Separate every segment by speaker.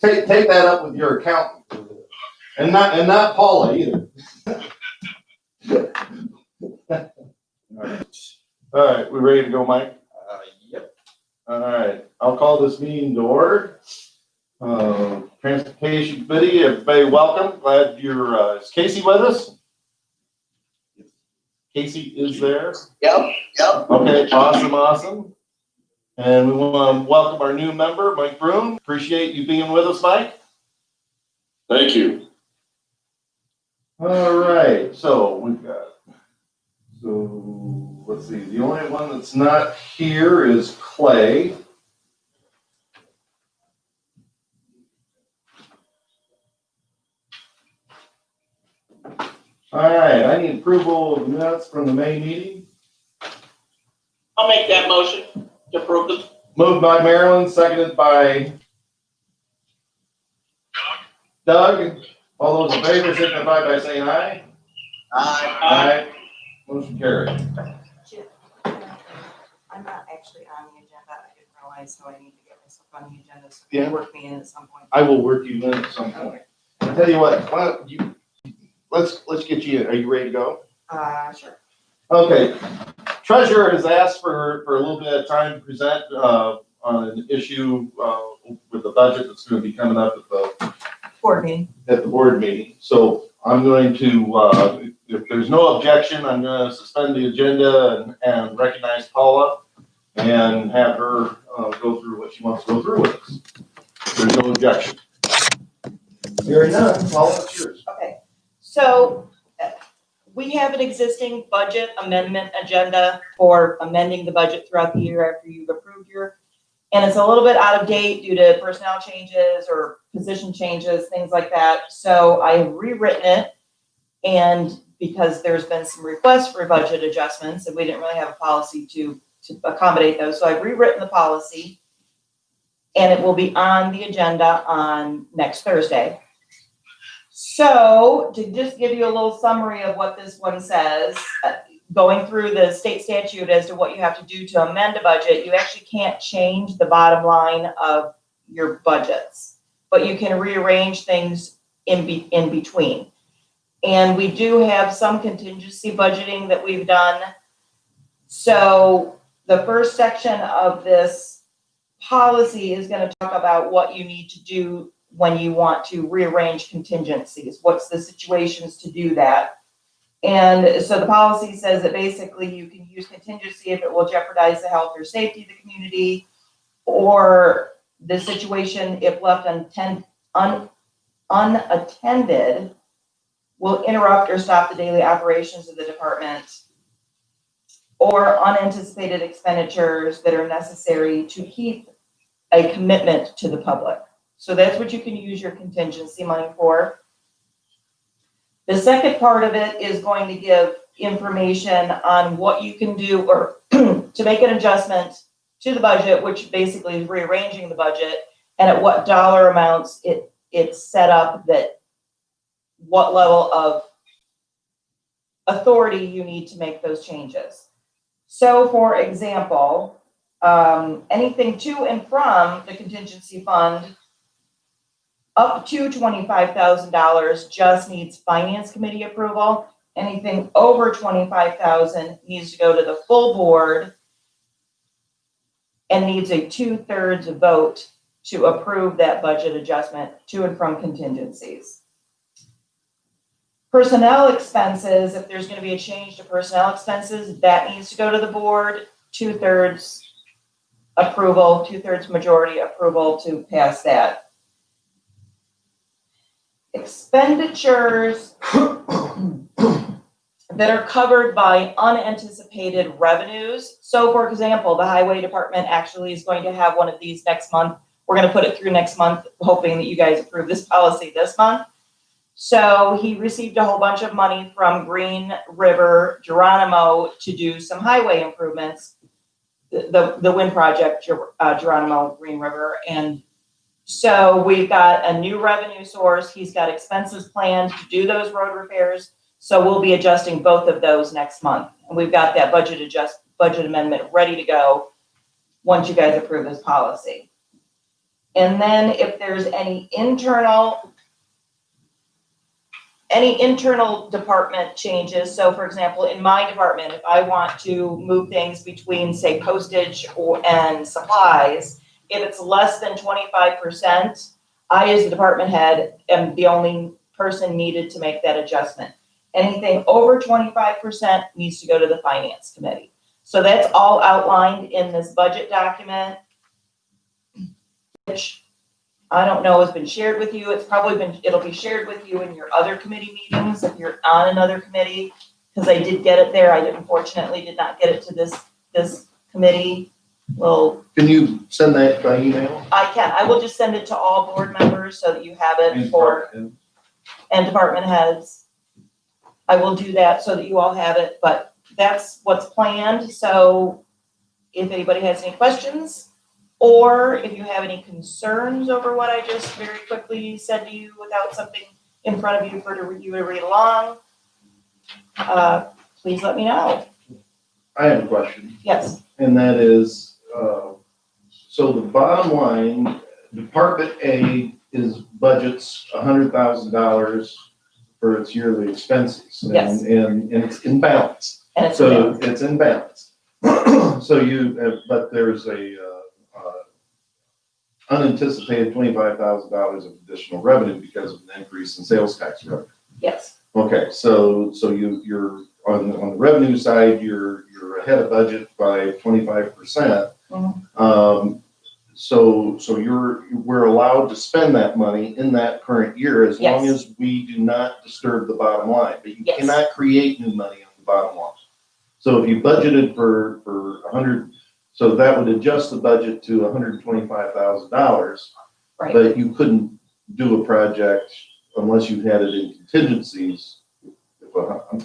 Speaker 1: Take that up with your accountant. And not Paula either. All right, we ready to go, Mike?
Speaker 2: Yep.
Speaker 1: All right, I'll call this meeting to order. Transportation Committee, everybody welcome. Glad you're, is Casey with us? Casey is there?
Speaker 3: Yep.
Speaker 1: Okay, awesome. And we want to welcome our new member, Mike Broom. Appreciate you being with us, Mike.
Speaker 2: Thank you.
Speaker 1: All right, so let's see, the only one that's not here is Clay. All right, I need approval of minutes from the May meeting.
Speaker 3: I'll make that motion to approve it.
Speaker 1: Moved by Marilyn, seconded by Doug. All those in favor signify by saying aye.
Speaker 3: Aye.
Speaker 1: Motion carried.
Speaker 4: I'm not actually on the agenda. I didn't realize, so I need to get myself on the agenda. So
Speaker 1: Yeah.
Speaker 4: work me in at some point.
Speaker 1: I will work you in at some point. I'll tell you what, why don't you, let's get you in. Are you ready to go?
Speaker 4: Sure.
Speaker 1: Okay. Treasurer has asked for a little bit of time to present on an issue with the budget that's going to be coming up
Speaker 4: Board meeting.
Speaker 1: at the board meeting. So I'm going to, if there's no objection, I'm going to suspend the agenda and recognize Paula and have her go through what she wants to go through with us. There's no objection. Hearing none, Paula, it's yours.
Speaker 4: Okay. So we have an existing budget amendment agenda for amending the budget throughout the year after you've approved your, and it's a little bit out of date due to personnel changes or position changes, things like that. So I have rewritten it, and because there's been some requests for budget adjustments and we didn't really have a policy to accommodate those. So I've rewritten the policy and it will be on the agenda on next Thursday. So to just give you a little summary of what this one says, going through the state statute as to what you have to do to amend a budget, you actually can't change the bottom line of your budgets, but you can rearrange things in between. And we do have some contingency budgeting that we've done. So the first section of this policy is going to talk about what you need to do when you want to rearrange contingencies. What's the situations to do that? And so the policy says that basically you can use contingency if it will jeopardize the health or safety of the community, or the situation, if left unattended, will interrupt or stop the daily operations of the department, or unanticipated expenditures that are necessary to keep a commitment to the public. So that's what you can use your contingency money for. The second part of it is going to give information on what you can do or to make an adjustment to the budget, which basically is rearranging the budget, and at what dollar amounts it's set up, that what level of authority you need to make those changes. So for example, anything to and from the contingency fund up to $25,000 just needs finance committee approval. Anything over $25,000 needs to go to the full board and needs a 2/3 vote to approve that budget adjustment to and from contingencies. Personnel expenses, if there's going to be a change to personnel expenses, that needs to go to the board, 2/3 approval, 2/3 majority approval to pass that. Expenditures that are covered by unanticipated revenues. So for example, the highway department actually is going to have one of these next month. We're going to put it through next month, hoping that you guys approve this policy this month. So he received a whole bunch of money from Green River Geronimo to do some highway improvements, the wind project, Geronimo Green River. And so we've got a new revenue source. He's got expenses planned to do those road repairs. So we'll be adjusting both of those next month. And we've got that budget amendment ready to go once you guys approve this policy. And then if there's any internal department changes, so for example, in my department, if I want to move things between, say, postage and supplies, if it's less than 25%, I, as the department head, am the only person needed to make that adjustment. Anything over 25% needs to go to the finance committee. So that's all outlined in this budget document, which I don't know has been shared with you. It'll be shared with you in your other committee meetings if you're on another committee, because I did get it there. I unfortunately did not get it to this committee. Well,
Speaker 1: Can you send that by email?
Speaker 4: I can. I will just send it to all board members so that you have it and department heads. I will do that so that you all have it, but that's what's planned. So if anybody has any questions, or if you have any concerns over what I just very quickly said to you without something in front of you for you to read along, please let me know.
Speaker 1: I have a question,
Speaker 4: Yes,
Speaker 1: and that is, so the bottom line, Department A is budgets $100,000 for its yearly expenses.
Speaker 4: Yes.
Speaker 1: And it's in balance.
Speaker 4: and it's
Speaker 1: So
Speaker 4: available.
Speaker 1: it's in balance. So but there's a unanticipated $25,000 of additional revenue because of an increase in sales tax revenue.
Speaker 4: Yes,
Speaker 1: Okay, so you're on the revenue side, you're ahead of budget by 25%. So we're allowed to spend that money in that current year as long
Speaker 4: Yes.
Speaker 1: as we do not disturb the bottom line. But you
Speaker 4: Yes.
Speaker 1: cannot create new money on the bottom line. So if you budgeted for 100, so that would adjust the budget to $125,000.
Speaker 4: right.
Speaker 1: But you couldn't do a project unless you had it in contingencies.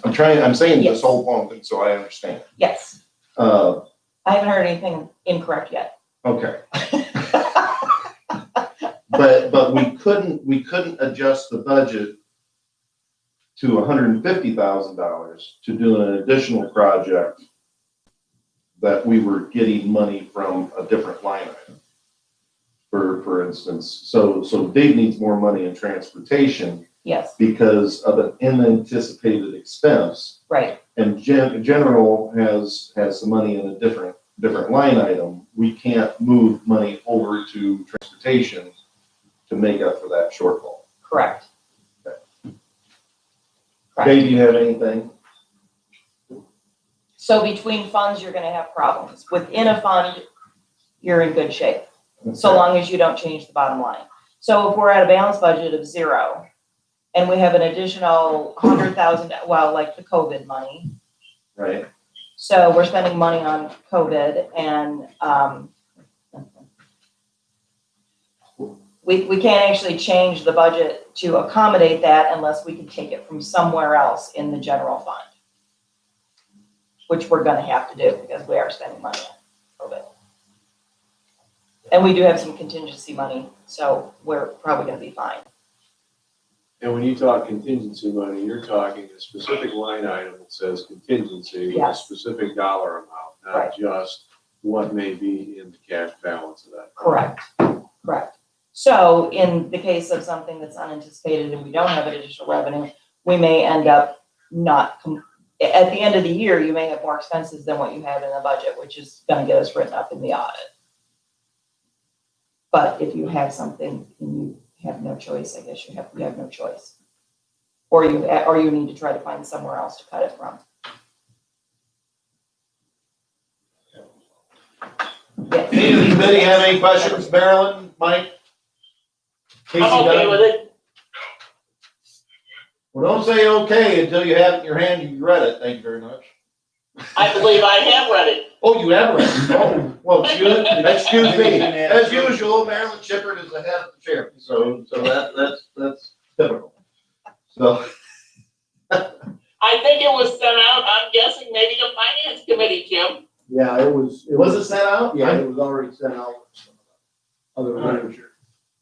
Speaker 1: I'm saying
Speaker 4: Yes.
Speaker 1: this whole long thing so I understand.
Speaker 4: Yes.
Speaker 1: Uh,
Speaker 4: I haven't heard anything incorrect yet.
Speaker 1: okay. But we couldn't adjust the budget to $150,000 to do an additional project that we were getting money from a different line item. For instance, so Dave needs more money in transportation
Speaker 4: Yes,
Speaker 1: because of an unanticipated expense.
Speaker 4: right.
Speaker 1: And general has some money in a different line item. We can't move money over to transportation to make up for that shortfall.
Speaker 4: Correct.
Speaker 1: Okay.
Speaker 4: Correct.
Speaker 1: Dave, do you have anything?
Speaker 4: So between funds, you're gonna have problems. Within a fund, you're in good shape, so long as you don't change the bottom line. So if we're at a balanced budget of 0, and we have an additional 100,000, well, like the COVID money,
Speaker 1: Right.
Speaker 4: so we're spending money on COVID, and we can't actually change the budget to accommodate that unless we can take it from somewhere else in the general fund, which we're gonna have to do because we are spending money on COVID. And we do have some contingency money, so we're probably gonna be fine.
Speaker 5: And when you talk contingency money, you're talking a specific line item that says contingency with a
Speaker 4: Yes.
Speaker 5: specific dollar amount,
Speaker 4: Right.
Speaker 5: not just what may be in the cash balance of that.
Speaker 4: Correct, correct. So in the case of something that's unanticipated and we don't have additional revenue, we may end up at the end of the year, you may have more expenses than what you have in the budget, which is gonna get us written up in the audit. But if you have something and you have no choice, I guess you have no choice. Or you need to try to find somewhere else to cut it from. Yes.
Speaker 1: Anybody have any questions? Marilyn, Mike? Casey,
Speaker 3: I'm okay
Speaker 1: Doug?
Speaker 3: with it.
Speaker 1: Well, don't say okay until you have it in your hand and you read it. Thank you very much.
Speaker 3: I believe I have read it.
Speaker 1: Oh, you have read it? Oh, well, excuse me. As usual, Marilyn Shippert is the head of the chair, so that's typical. So,
Speaker 3: I think it was sent out, I'm guessing maybe the finance committee, Kim.
Speaker 6: Yeah, it was.
Speaker 1: was it sent out?
Speaker 6: Yeah, it was already sent out. Other literature.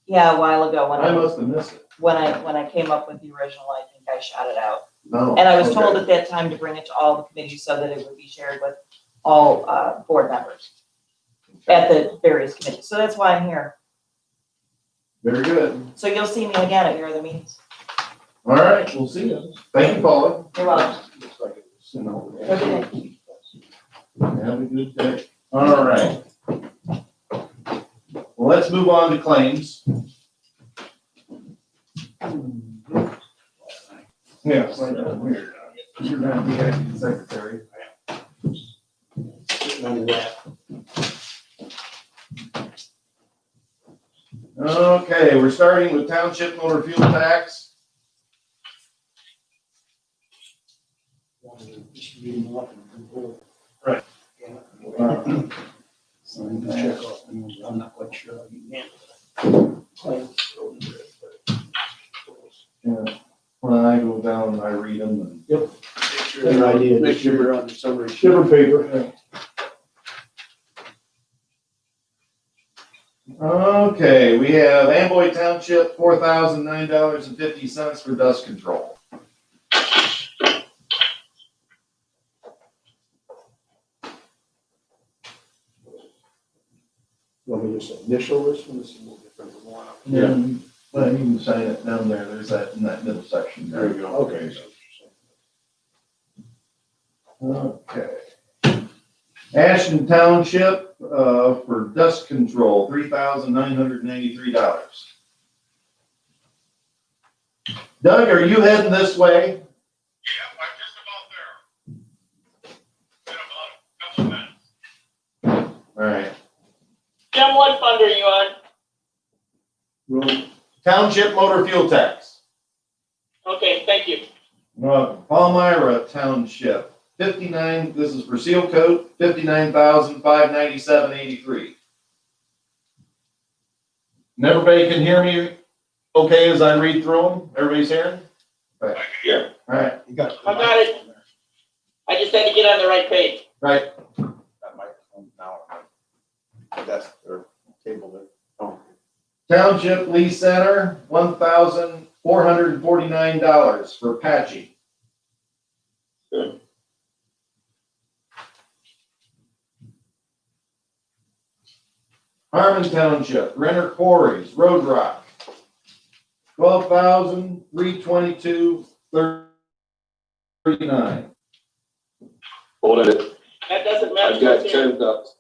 Speaker 4: Yeah, a while ago
Speaker 1: I must have missed it.
Speaker 4: when I came up with the original, I think I shot it out.
Speaker 1: No.
Speaker 4: And I was
Speaker 1: okay.
Speaker 4: told at that time to bring it to all the committees so that it would be shared with all board members at the various committees. So that's why I'm here.
Speaker 1: Very good.
Speaker 4: So you'll see me again at your other meetings.
Speaker 1: All right, we'll see you. Thank you, Paula.
Speaker 4: You're welcome.
Speaker 6: Looks like it was sent over.
Speaker 4: Okay.
Speaker 1: Have a good day. All right. Well, let's move on to claims. Yeah. You're gonna be acting secretary.
Speaker 6: Sitting on your lap.
Speaker 1: Okay, we're starting with township motor fuel tax.
Speaker 6: Just read them off and go.
Speaker 1: Right.
Speaker 6: Yeah. So you can check off, I'm not quite sure how you handle it. Claims.
Speaker 1: Yeah. When I go down and I read them and.
Speaker 6: Good idea.
Speaker 5: Make sure you're on the summary. sheet.
Speaker 6: Shiver paper.
Speaker 1: Okay, we have Amboy Township, $4,009.50 for dust control.
Speaker 6: Want me to just initial this one? This is a little different than one.
Speaker 1: Yeah. Well, you can sign it down there, there's that, in that middle section.
Speaker 5: There you go.
Speaker 6: Okay.
Speaker 1: Okay. Ashton Township, for dust control, $3,993. Doug, are you heading this way?
Speaker 7: Yeah, I'm just about there. Been about a couple of minutes.
Speaker 1: All right.
Speaker 3: Jim, what fund are you on?
Speaker 6: Road,
Speaker 1: Township motor fuel tax.
Speaker 3: Okay, thank you.
Speaker 1: Palmyra Township, 59, this is for seal coat, 59,597.83. And everybody can hear me okay as I read through them? Everybody's hearing?
Speaker 7: I can hear.
Speaker 1: All right,
Speaker 6: you got.
Speaker 3: I got it. I just had to get on the right page.
Speaker 1: right.
Speaker 6: That microphone now. That's their table there. Oh.
Speaker 1: Township Lee Center, $1,449 for patching.
Speaker 2: Good.
Speaker 1: Harmon Township, Renner Quarries, Road Rock, $12,322.39.
Speaker 2: Hold it.
Speaker 3: That doesn't match
Speaker 2: I've got
Speaker 3: what's here.
Speaker 2: 10,000.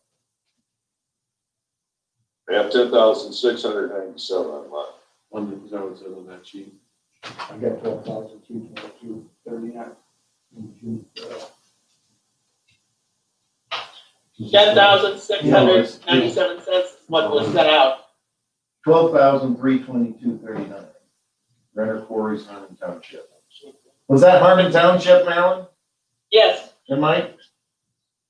Speaker 2: I have 10,697 on mine.
Speaker 5: On the, is that what's on that sheet?
Speaker 6: I got 12,322.39.
Speaker 3: 10,697 cents is what was set out.
Speaker 1: $12,322.39. Renner Quarries, Harmon Township. Was that Harmon Township, Marilyn?
Speaker 3: Yes,
Speaker 1: And Mike?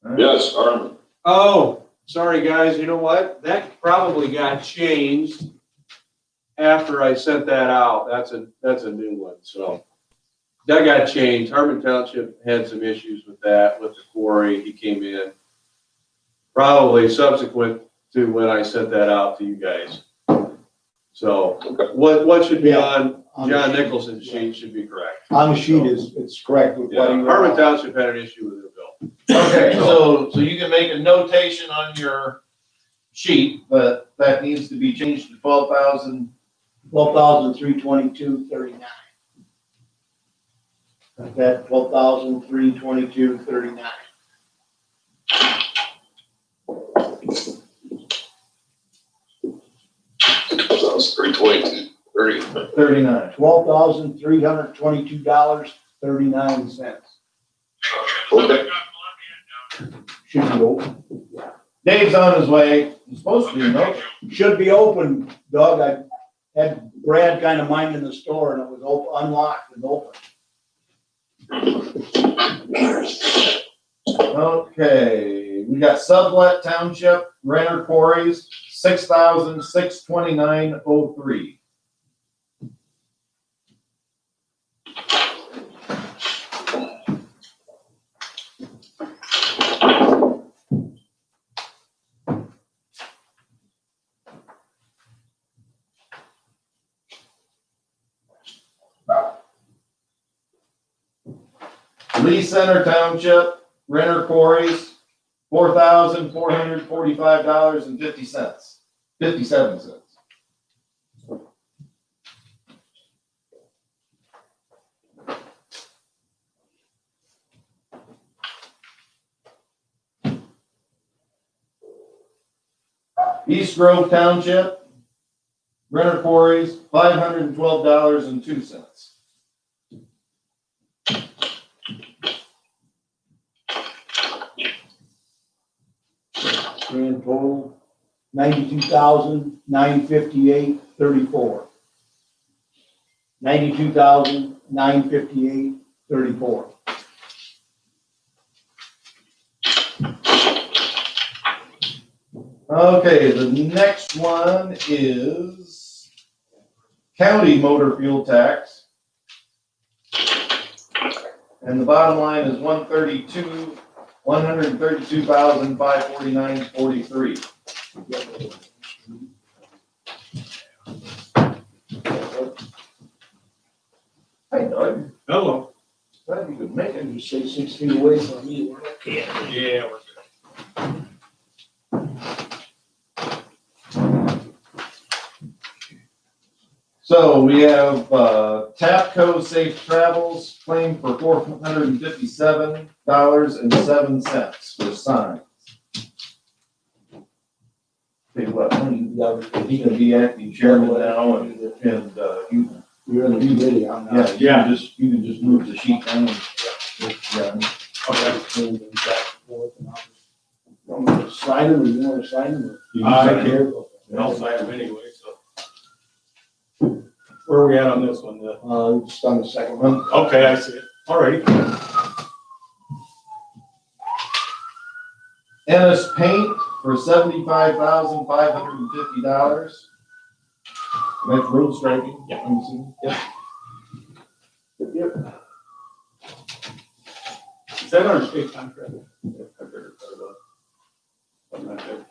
Speaker 1: All right.
Speaker 2: Yes, Harmon.
Speaker 5: Oh, sorry, guys, you know what? That probably got changed after I sent that out. That's a new one, so. That got changed. Harmon Township had some issues with that, with the quarry. He came in probably subsequent to when I sent that out to you guys. So what should be on John Nicholson's sheet should be correct.
Speaker 6: On the sheet it's correct with what
Speaker 5: Yeah,
Speaker 6: you.
Speaker 5: Harmon Township had an issue with their bill.
Speaker 1: Okay, so you can make a notation on your sheet, but that needs to be changed to
Speaker 6: 12,322.39. Like that, 12,322.39.
Speaker 2: That was 322, 30.
Speaker 1: 39.
Speaker 6: $12,322.39.
Speaker 2: Okay.
Speaker 6: Should be open.
Speaker 1: Dave's on his way. He's supposed to be, no?
Speaker 6: Should be open, Doug. I had Brad kind of minding the store and it was unlocked and open.
Speaker 1: Okay, we got Sublet Township, Renner Quarries, $6,629.03. Lee Center Township, Renner Quarries, $4,445.50, 57 cents. East Grove Township, Renner Quarries, $512.02.
Speaker 6: Grand total, 92,958.34. 92,958.34.
Speaker 1: Okay, the next one is county motor fuel tax. And the bottom line is 132,549.43. Hey, Doug,
Speaker 5: Hello.
Speaker 1: glad you could make it.
Speaker 6: You say 6 feet away from me, we're okay.
Speaker 5: Yeah, we're
Speaker 1: So we have, Tapco Safe Travels claim for $457.07 for signs. Tell you what, he's gonna be acting chairman now and you,
Speaker 6: You're in the new video, I'm not.
Speaker 1: yeah, you can just move the sheet down. Yeah.
Speaker 6: Want me to sign them, or you wanna sign them?
Speaker 1: You
Speaker 5: I
Speaker 1: can sign it.
Speaker 5: care. I'll sign them anyway, so. Where are we at on this one?
Speaker 6: Just on the second one.
Speaker 5: Okay, I see it. All righty.
Speaker 1: Ennis Paint for $75,550. That's road striping, I'm assuming. Yep.
Speaker 6: Yep.
Speaker 5: Is that our state contract?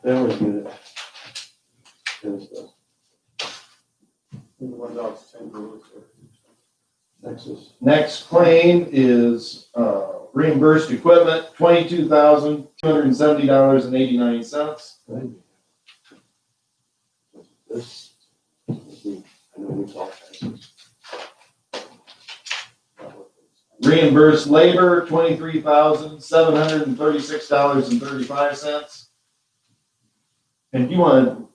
Speaker 6: That was good. Texas.
Speaker 1: Next claim is reimbursed equipment, $22,270.89.
Speaker 6: This, I know we talked.
Speaker 1: Reimbursed labor, $23,736.35. And you want to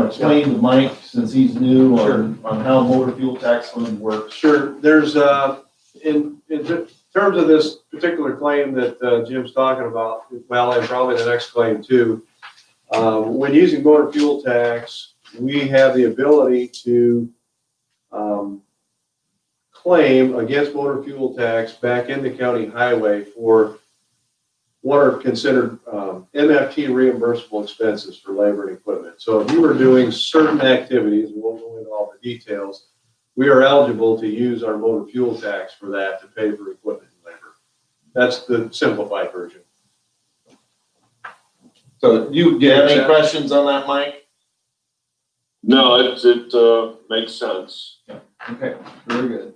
Speaker 1: explain to Mike, since he's new, on how motor fuel tax fund works?
Speaker 5: Sure, there's, in terms of this particular claim that Jim's talking about, well, and probably the next claim too, when using motor fuel tax, we have the ability to claim against motor fuel tax back into county highway for what are considered MFT reimbursable expenses for labor and equipment. So if you were doing certain activities, we won't go into all the details, we are eligible to use our motor fuel tax for that to pay for equipment and labor. That's the simplified version.
Speaker 1: So do you have any questions on that, Mike?
Speaker 2: No, it makes sense.
Speaker 1: Okay, very good.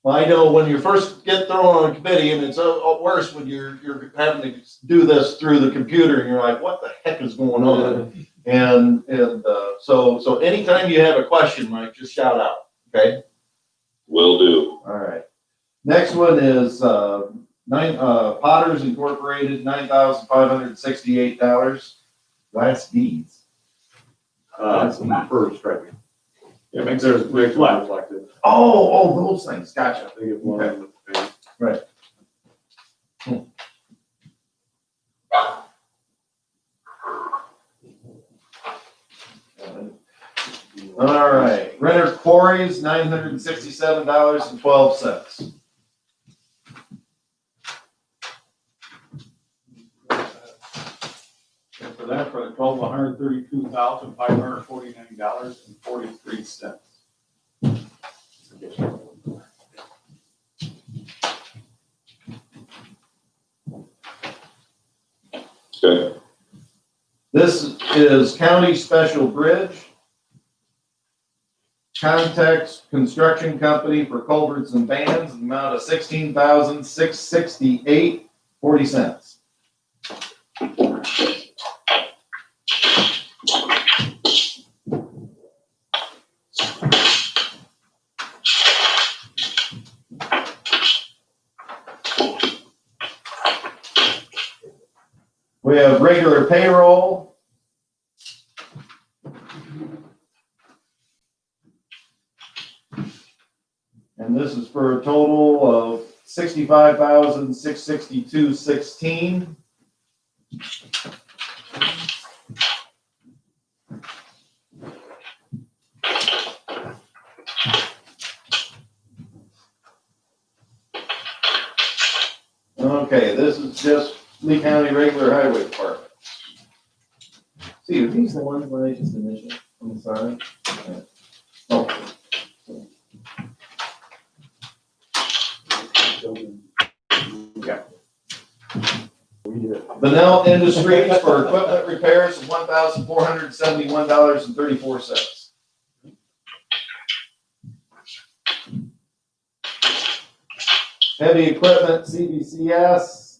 Speaker 1: Well, I know when you first get thrown on a committee, and it's worse when you're having to do this through the computer, and you're like, what the heck is going on? And so anytime you have a question, Mike, just shout out, okay?
Speaker 2: Will do.
Speaker 1: All right. Next one is Potters Incorporated, $9,568. Last deeds.
Speaker 5: That's for striping. Yeah, makes there's reflected.
Speaker 1: Oh, those things, gotcha.
Speaker 5: They get blown with the paint.
Speaker 1: Right. All right, Renner Quarries, $967.12.
Speaker 8: And for that, for a total of $132,549.43.
Speaker 2: Okay.
Speaker 1: This is County Special Bridge. Context Construction Company for culverts and bands, an amount of $16,668.40. We have regular payroll, And this is for a total of $65,662.16. Okay, this is just Lee County Regular Highway Department. See, are these the ones where they just initial on the side? Oh. Benel Industries for equipment repairs of $1,471.34. Heavy equipment, CBCS,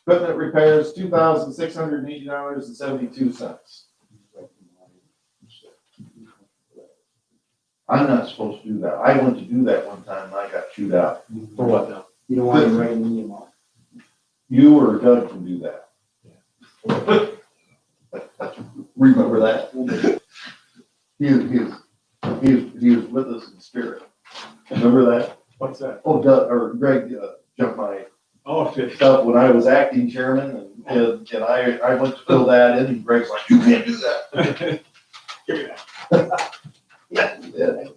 Speaker 1: equipment repairs, $2,680.72. I'm not supposed to do that. I went to do that one time and I got chewed out.
Speaker 5: For what now?
Speaker 6: You don't want to write an email.
Speaker 1: You or Doug can do that. Remember that? He was with us in spirit. Remember that?
Speaker 8: What's that?
Speaker 1: Oh, Doug, or Greg jumped my
Speaker 8: Oh, okay.
Speaker 1: stuff when I was acting chairman and I went to fill that in and Greg's like, you can't do that.
Speaker 8: Give me that.
Speaker 1: Yeah, he did.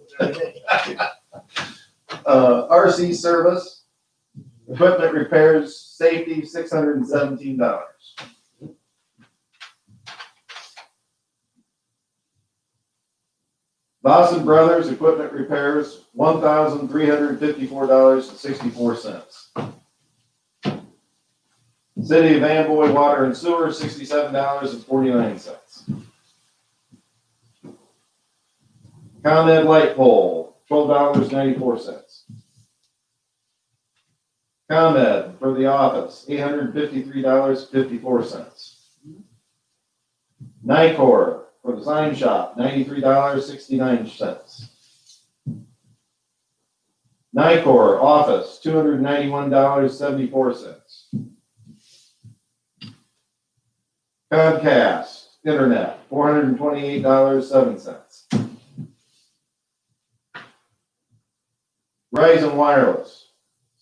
Speaker 1: RC service, equipment repairs, safety, $617. Dawson Brothers, equipment repairs, $1,354.64. City of Amboy Water and Sewer, $67.49. ComEd light pole, $12.94. ComEd for the office, $853.54. Nicor for the sign shop, $93.69. Nicor office, $291.74. Comcast internet, $428.07. Verizon Wireless,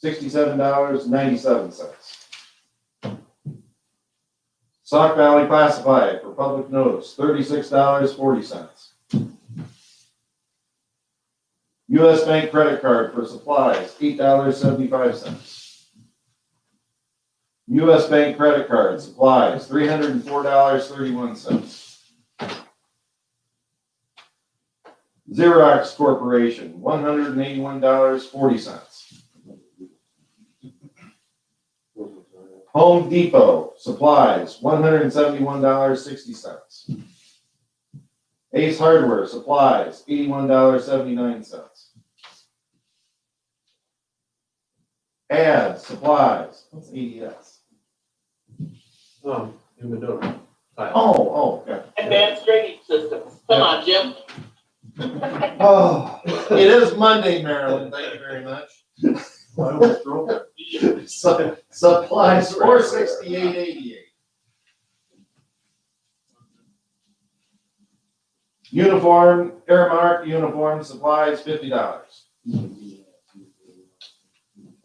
Speaker 1: $67.97. Sauk Valley Classified for public notice, $36.40. U.S. Bank credit card for supplies, $8.75. U.S. Bank credit card supplies, $304.31. Xerox Corporation, $181.40. Home Depot supplies, $171.60. Ace Hardware supplies, $81.79. Add supplies, what's ADS?
Speaker 5: In the donor.
Speaker 1: Okay.
Speaker 3: Advanced drainage systems. Come on, Jim.
Speaker 1: Oh, it is Monday, Marilyn, thank you very much. Supplies, $468.88. Uniform, Airmark uniform supplies, $50.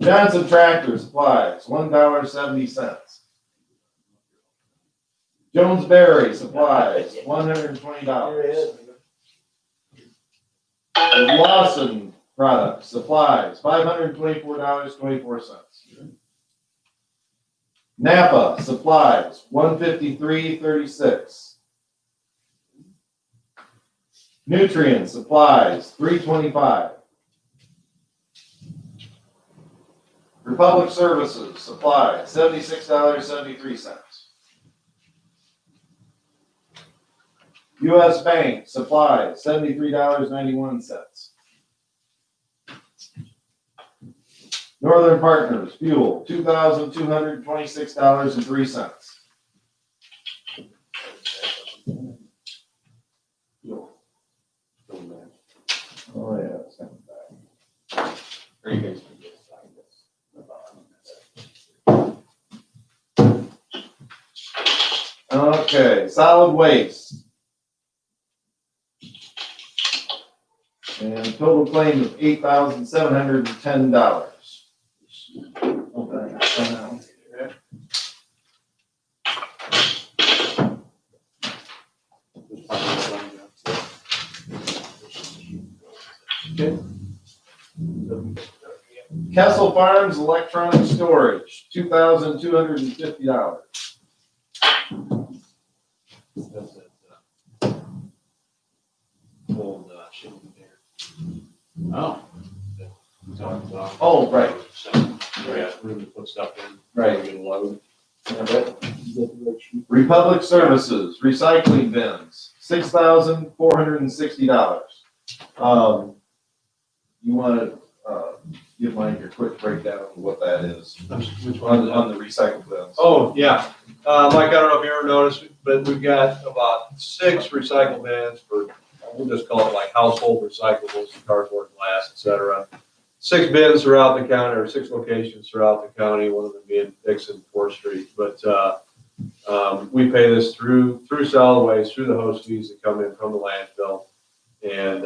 Speaker 1: Johnson Tractor supplies, $1.70. Jones Berry supplies, $120. Lawson Products supplies, $524.24. Napa supplies, $153.36. Nutrient supplies, $325. Republic Services supplies, $76.73. U.S. Bank supplies, $73.91. Northern Partners Fuel, $2,226.03. Oh, yeah. it's coming back. Are you guys? Okay, solid waste. And total claim of $8,710. Kessel Farms electronic storage, $2,250.
Speaker 5: Old, shipping there.
Speaker 6: Oh.
Speaker 5: We talked about.
Speaker 1: Oh, right.
Speaker 5: Yeah, room to put stuff in.
Speaker 1: Right.
Speaker 5: Get a load.
Speaker 1: Republic Services, recycling bins, $6,460. You wanna, give Mike a quick breakdown of what that is
Speaker 5: Which one?
Speaker 1: on the recycle bins?
Speaker 5: Oh, yeah. Mike, I don't know if you ever noticed, but we've got about 6 recycle bins for, we'll just call it like household recyclables, cardboard, glass, et cetera. 6 bins throughout the county, or 6 locations throughout the county, one of them being Dixon, 4th Street. But, we pay this through solid waste, through the host fees that come in from the landfill. And,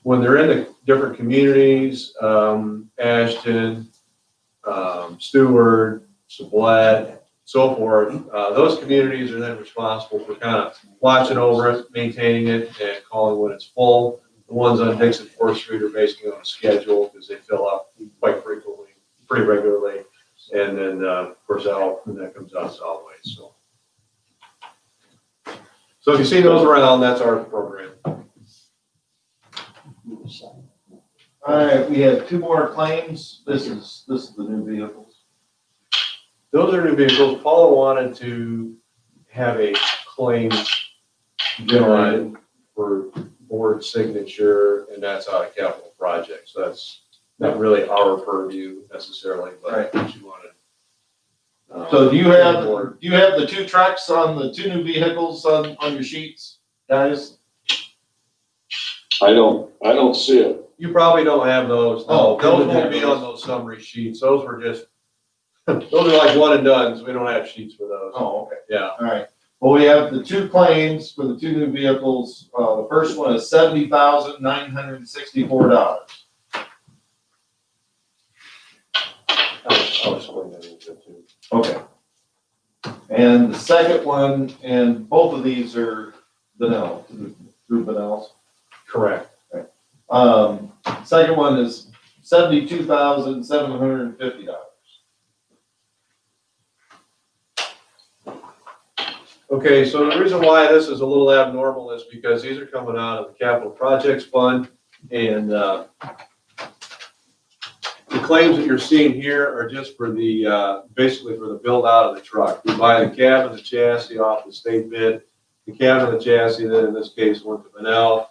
Speaker 5: when they're in the different communities, Ashton, Stewart, Sublette, so forth, those communities are then responsible for kind of watching over it, maintaining it, and calling when it's full. The ones on Dixon 4th Street are basically on a schedule because they fill up quite frequently, pretty regularly. And then, of course, that comes out solid waste, so. So if you see those around, that's our program.
Speaker 1: All right, we have 2 more claims. This is the new vehicles.
Speaker 5: Those are new vehicles. Paula wanted to have a claim generated for board signature, and that's out of capital projects. So that's not really our purview necessarily, but she wanted.
Speaker 1: So do you have the 2 trucks on the 2 new vehicles on your sheets, guys?
Speaker 2: I don't see it.
Speaker 5: You probably don't have those.
Speaker 1: Oh,
Speaker 5: No, those
Speaker 1: we
Speaker 5: won't
Speaker 1: don't
Speaker 5: be
Speaker 1: have
Speaker 5: on those summary sheets. Those were just, those are like one and done, so we don't have sheets for those.
Speaker 1: Oh, okay.
Speaker 5: Yeah.
Speaker 1: All right. Well, we have the 2 claims for the 2 new vehicles. The first one is $70,964.
Speaker 5: I'll explain that a little bit too.
Speaker 1: Okay. And the second one, and both of these are Benel, through Benel's.
Speaker 5: Correct.
Speaker 1: Second one is $72,750.
Speaker 5: Okay, so the reason why this is a little abnormal is because these are coming out of the capital projects fund, and the claims that you're seeing here are just for the, basically for the build out of the truck. We buy the cab and the chassis off the state bid. The cab and the chassis then in this case went to Benel,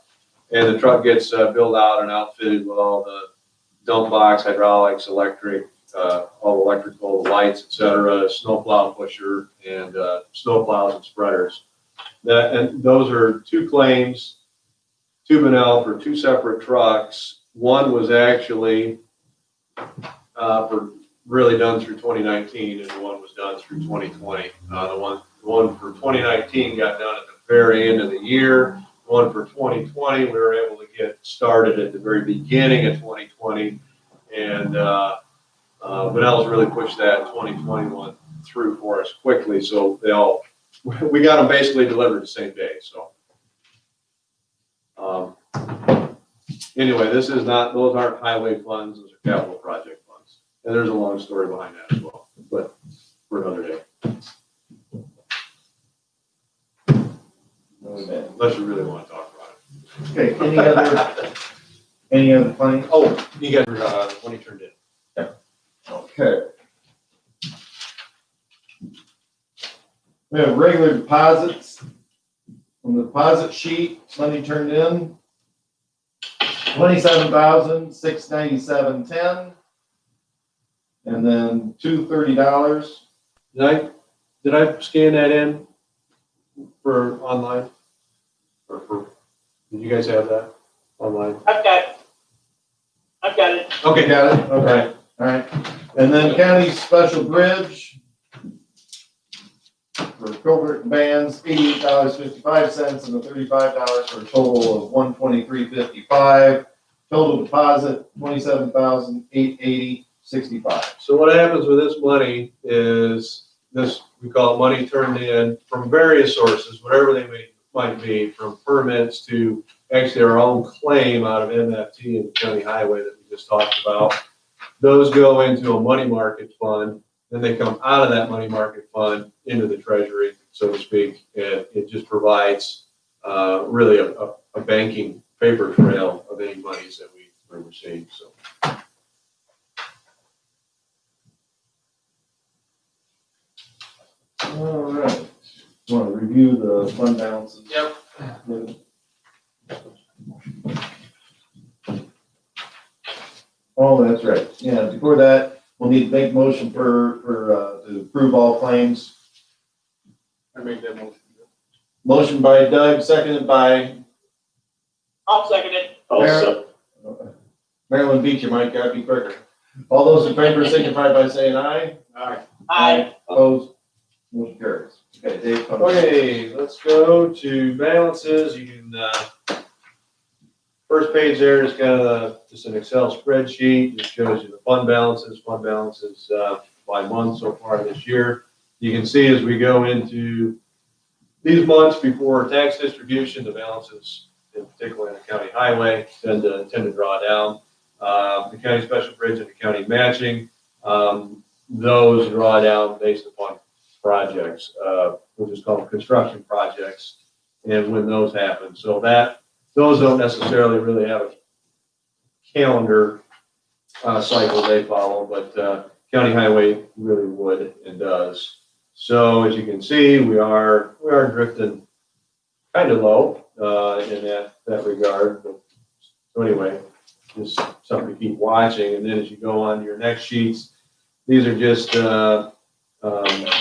Speaker 5: and the truck gets built out and outfitted with all the dump box, hydraulics, electric, all the electrical, lights, et cetera, snowplow pusher, and snowplows and spreaders. And those are 2 claims to Benel for 2 separate trucks. One was actually for really done through 2019, and the one was done through 2020. The one for 2019 got done at the very end of the year. The one for 2020, we were able to get started at the very beginning of 2020, and Benel's really pushed that 2021 through for us quickly, so we got them basically delivered the same day, so. Anyway, those aren't highway funds, those are capital project funds. And there's a long story behind that as well, but for another day. Unless you really want to talk about it.
Speaker 1: Okay, any other claims?
Speaker 5: Oh, you got, when he turned in.
Speaker 1: Okay. We have regular deposits. On the deposit sheet, money turned in, $27,697.10. And then $230.
Speaker 5: Did I scan that in for online? Did you guys have that online?
Speaker 3: I've got it.
Speaker 5: Okay.
Speaker 1: Got it? Okay, all right. And then county special bridge, for culvert and bands, $88.55, and the $35 for a total of $123.55. Total deposit, $27,880.65.
Speaker 5: So what happens with this money is this, we call it money turned in from various sources, whatever they might be, from permits to actually our own claim out of MFT and county highway that we just talked about. Those go into a money market fund, then they come out of that money market fund into the treasury, so to speak, and it just provides really a banking paper trail of any monies that we receive, so.
Speaker 1: All right. Want to review the fund balances?
Speaker 5: Yep.
Speaker 1: Oh, that's right. Yeah, before that, we'll need to make motion to approve all claims.
Speaker 2: I make that motion.
Speaker 1: Motion by Doug, seconded by
Speaker 3: I'll second it.
Speaker 1: Marilyn beat you, Mike, gotta be quicker. All those in favor signify by saying aye.
Speaker 3: Aye.
Speaker 1: Opposed? Motion carries. Okay, Dave. come.
Speaker 5: Okay, let's go to balances. You can, first page there is kind of just an Excel spreadsheet. It shows you the fund balances by month so far this year. You can see as we go into these months before tax distribution, the balances, in particular in the county highway, tend to draw down. The county special bridge and the county matching, those draw down based upon projects. We'll just call them construction projects, and when those happen. So those don't necessarily really have a calendar cycle they follow, but county highway really would and does. So as you can see, we are drifting kind of low in that regard. But, so anyway, just something to keep watching. And then as you go on to your next sheets, these are just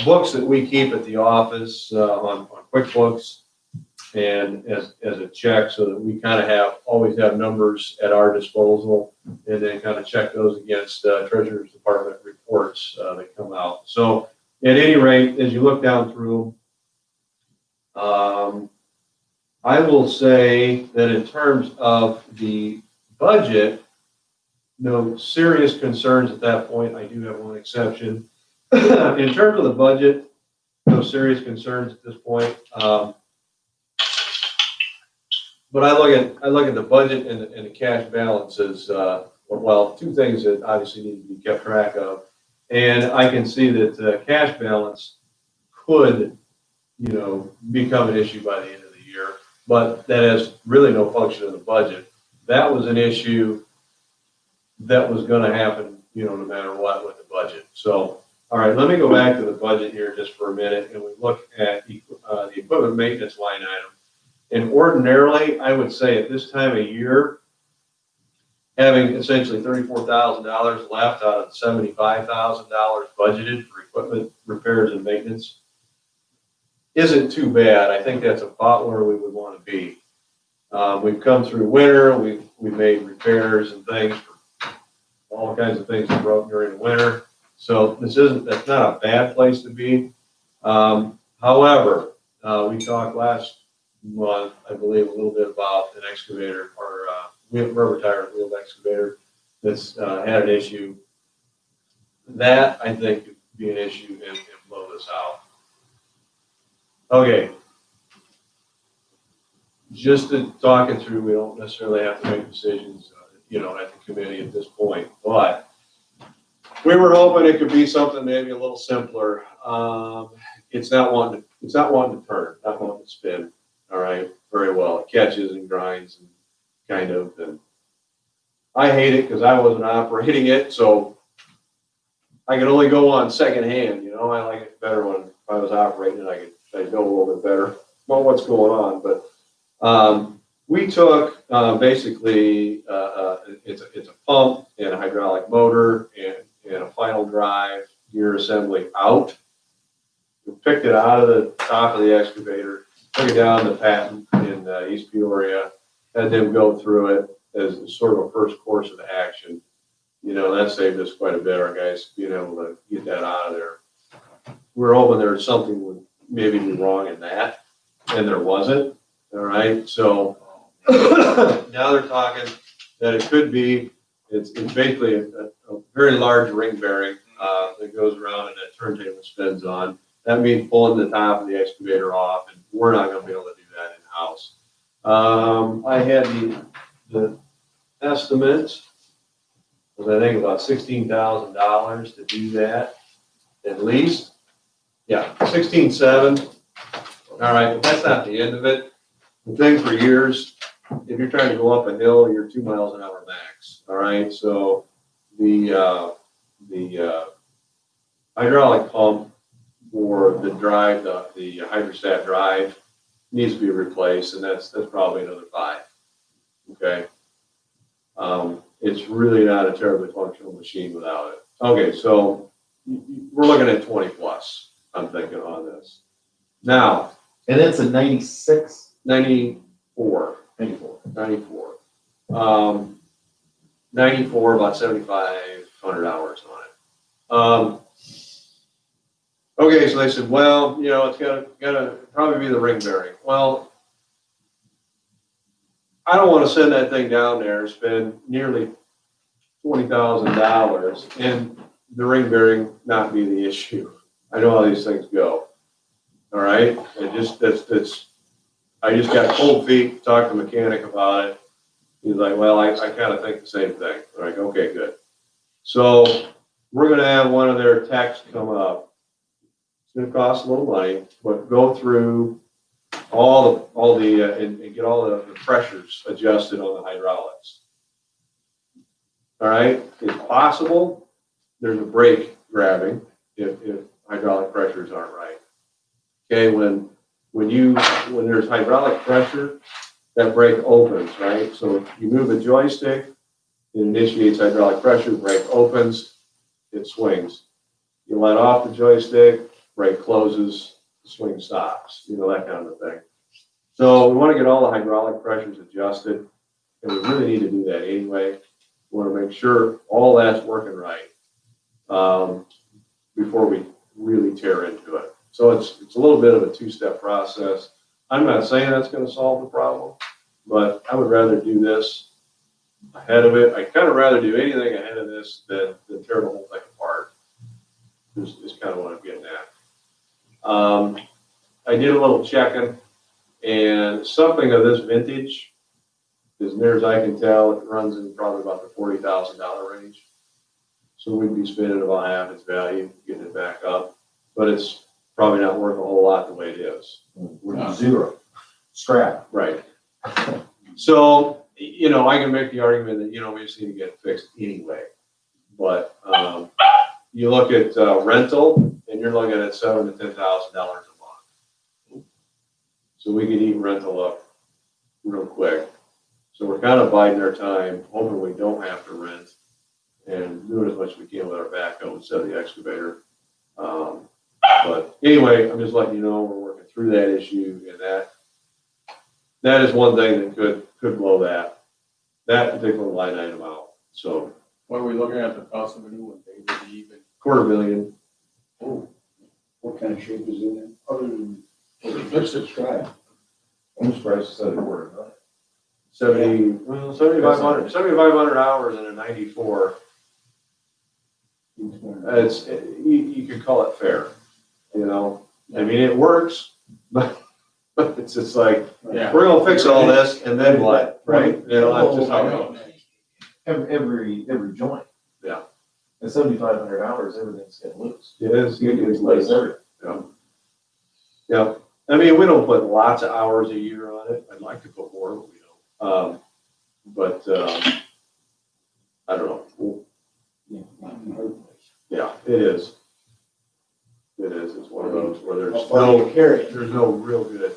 Speaker 5: books that we keep at the office on QuickBooks and as a check, so that we kind of always have numbers at our disposal, and then kind of check those against Treasurer's Department reports that come out. So at any rate, as you look down through, I will say that in terms of the budget, no serious concerns at that point. I do have one exception. In terms of the budget, no serious concerns at this point. But I look at the budget and the cash balances. Well, two things that obviously need to be kept track of, and I can see that the cash balance could, become an issue by the end of the year. But that has really no function in the budget. That was an issue that was going to happen, no matter what with the budget. So, all right, let me go back to the budget here just for a minute, and we look at the equipment maintenance line item. And ordinarily, I would say at this time of year, having essentially $34,000 left out of $75,000 budgeted for equipment repairs and maintenance isn't too bad. I think that's about where we would want to be. We've come through winter. We've made repairs and things for all kinds of things that broke during the winter. So that's not a bad place to be. However, we talked last month, I believe, a little bit about an excavator or rubber tire wheeled excavator that's had an issue. That I think could be an issue and blow this out. Okay. Just to talk it through, we don't necessarily have to make decisions, at the committee at this point, but we were hoping it could be something maybe a little simpler. It's not wanting to turn, not wanting to spin. All right, very well. It catches and grinds and kind of, and I hate it because I wasn't operating it, so I can only go on second hand. I like it better when if I was operating it, I'd know a little bit better about what's going on. But we took basically it's a pump and a hydraulic motor and a final drive gear assembly out. We picked it out of the top of the excavator, took it down to Patton in East Peoria, had them go through it as sort of a first course of action. That saved us quite a bit, our guys being able to get that out of there. We're hoping there's something maybe be wrong in that, and there wasn't, all right, so now they're talking that it could be, it's basically a very large ring bearing, that goes around and that turntable spins on. That means pulling the top of the excavator off, and we're not gonna be able to do that in-house. I had the estimate was, I think, about $16,000 to do that, at least. Yeah, 16.7. All right, but that's not the end of it. The thing for years, if you're trying to go up a hill, you're 2 miles an hour max. All right, so the hydraulic pump for the drive, the hydrostat drive needs to be replaced, and that's probably another 5. Okay. It's really not a terribly functional machine without it. Okay, so we're looking at 20 plus, I'm thinking on this. Now,
Speaker 1: And it's a 96?
Speaker 5: 94.
Speaker 1: 94.
Speaker 5: 94, about 7,500 hours on it. Okay, so they said, well, you know, it's gotta probably be the ring bearing. Well, I don't want to send that thing down there, spend nearly $20,000 and the ring bearing not be the issue. I know how these things go. All right, I just got cold feet, talked to the mechanic about it. He's like, well, I kind of think the same thing. I'm like, okay, good. So we're gonna have one of their techs come up. It's gonna cost a little money, but go through all the and get all the pressures adjusted on the hydraulics. All right, if possible, there's a brake grabbing if hydraulic pressures aren't right. Okay, when there's hydraulic pressure, that brake opens, right? So if you move a joystick, it initiates hydraulic pressure, brake opens, it swings. You let off the joystick, brake closes, swing stops, you know, that kind of a thing. So we want to get all the hydraulic pressures adjusted, and we really need to do that anyway. We want to make sure all that's working right before we really tear into it. So it's a little bit of a two-step process. I'm not saying that's going to solve the problem, but I would rather do this ahead of it. I'd kind of rather do anything ahead of this than tear the whole thing apart. Is kind of what I'm getting at. I did a little checking, and something of this vintage, as near as I can tell, it runs in probably about the $40,000 range. So we'd be spending about half its value getting it back up, but it's probably not worth a whole lot the way it is.
Speaker 1: We're zero. Scrap.
Speaker 5: Right. So, you know, I can make the argument that, you know, we just need to get it fixed anyway. But you look at rental, and you're looking at $7,000 to $10,000 a month. So we could eat rental up real quick. So we're kind of biding our time, hoping we don't have to rent, and doing as much as we can with our backhoe instead of the excavator. But anyway, I'm just letting you know we're working through that issue, and that is one thing that could blow that particular line item out. So
Speaker 2: What are we looking at the cost of a new one, Dave? Would be even?
Speaker 5: $250,000.
Speaker 6: Oh, what kind of shape is it in? Other than, let's describe.
Speaker 1: I'm surprised it said it were.
Speaker 5: 7,500 hours in a 94. You could call it fair, you know. I mean, it works, but it's just like,
Speaker 2: Yeah.
Speaker 5: we're gonna fix all this and then what, right? You know, that's just how it goes.
Speaker 1: Every joint.
Speaker 5: Yeah.
Speaker 1: At 7,500 hours, everything's getting loose.
Speaker 5: It is.
Speaker 1: You can replace everything.
Speaker 5: Yeah. Yeah. I mean, we don't put lots of hours a year on it. I'd like to put more, but we don't. I don't know. Yeah, it is. It is. It's one of those where there's no real good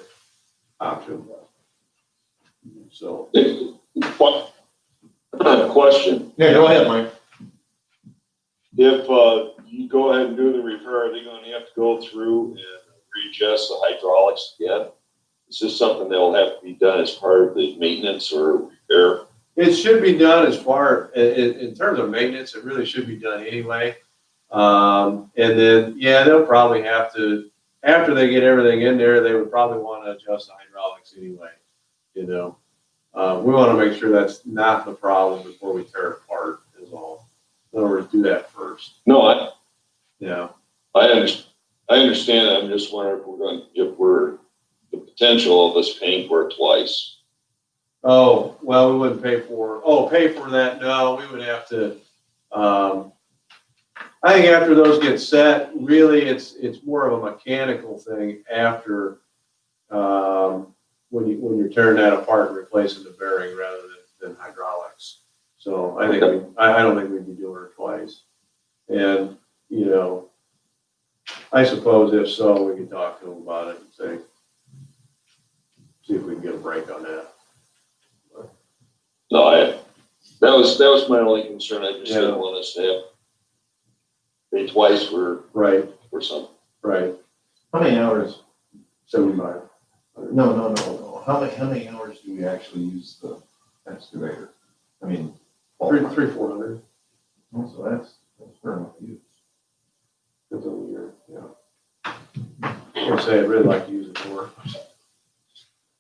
Speaker 5: option. So.
Speaker 2: What? Question.
Speaker 1: Yeah, go ahead, Mike.
Speaker 2: If you go ahead and do the repair, are they gonna have to go through and readjust the hydraulics again? Is this something that'll have to be done as part of the maintenance or repair?
Speaker 5: It should be done as far, in terms of maintenance, it really should be done anyway. And then, yeah, they'll probably have to after they get everything in there, they would probably want to adjust the hydraulics anyway, you know. We want to make sure that's not the problem before we tear it apart is all. In other words, do that first.
Speaker 2: No,
Speaker 5: Yeah.
Speaker 2: I understand. I'm just wondering if we're the potential of us paying for it twice.
Speaker 5: Oh, well, we wouldn't pay for that. No, we would have to, I think after those get set, really it's more of a mechanical thing after, when you're tearing that apart and replacing the bearing rather than hydraulics. So I think, I don't think we'd be doing it twice. And, you know, I suppose if so, we could talk to them about it and see if we can get a break on that.
Speaker 2: No, that was my only concern. I just didn't want us to have pay twice for
Speaker 5: Right,
Speaker 2: something.
Speaker 5: right.
Speaker 1: How many hours?
Speaker 5: 75.
Speaker 1: No. How many hours do we actually use the excavator? I mean.
Speaker 5: 400.
Speaker 1: So that's fair enough use.
Speaker 5: Depends on the year, yeah. I would say I'd really like to use it more.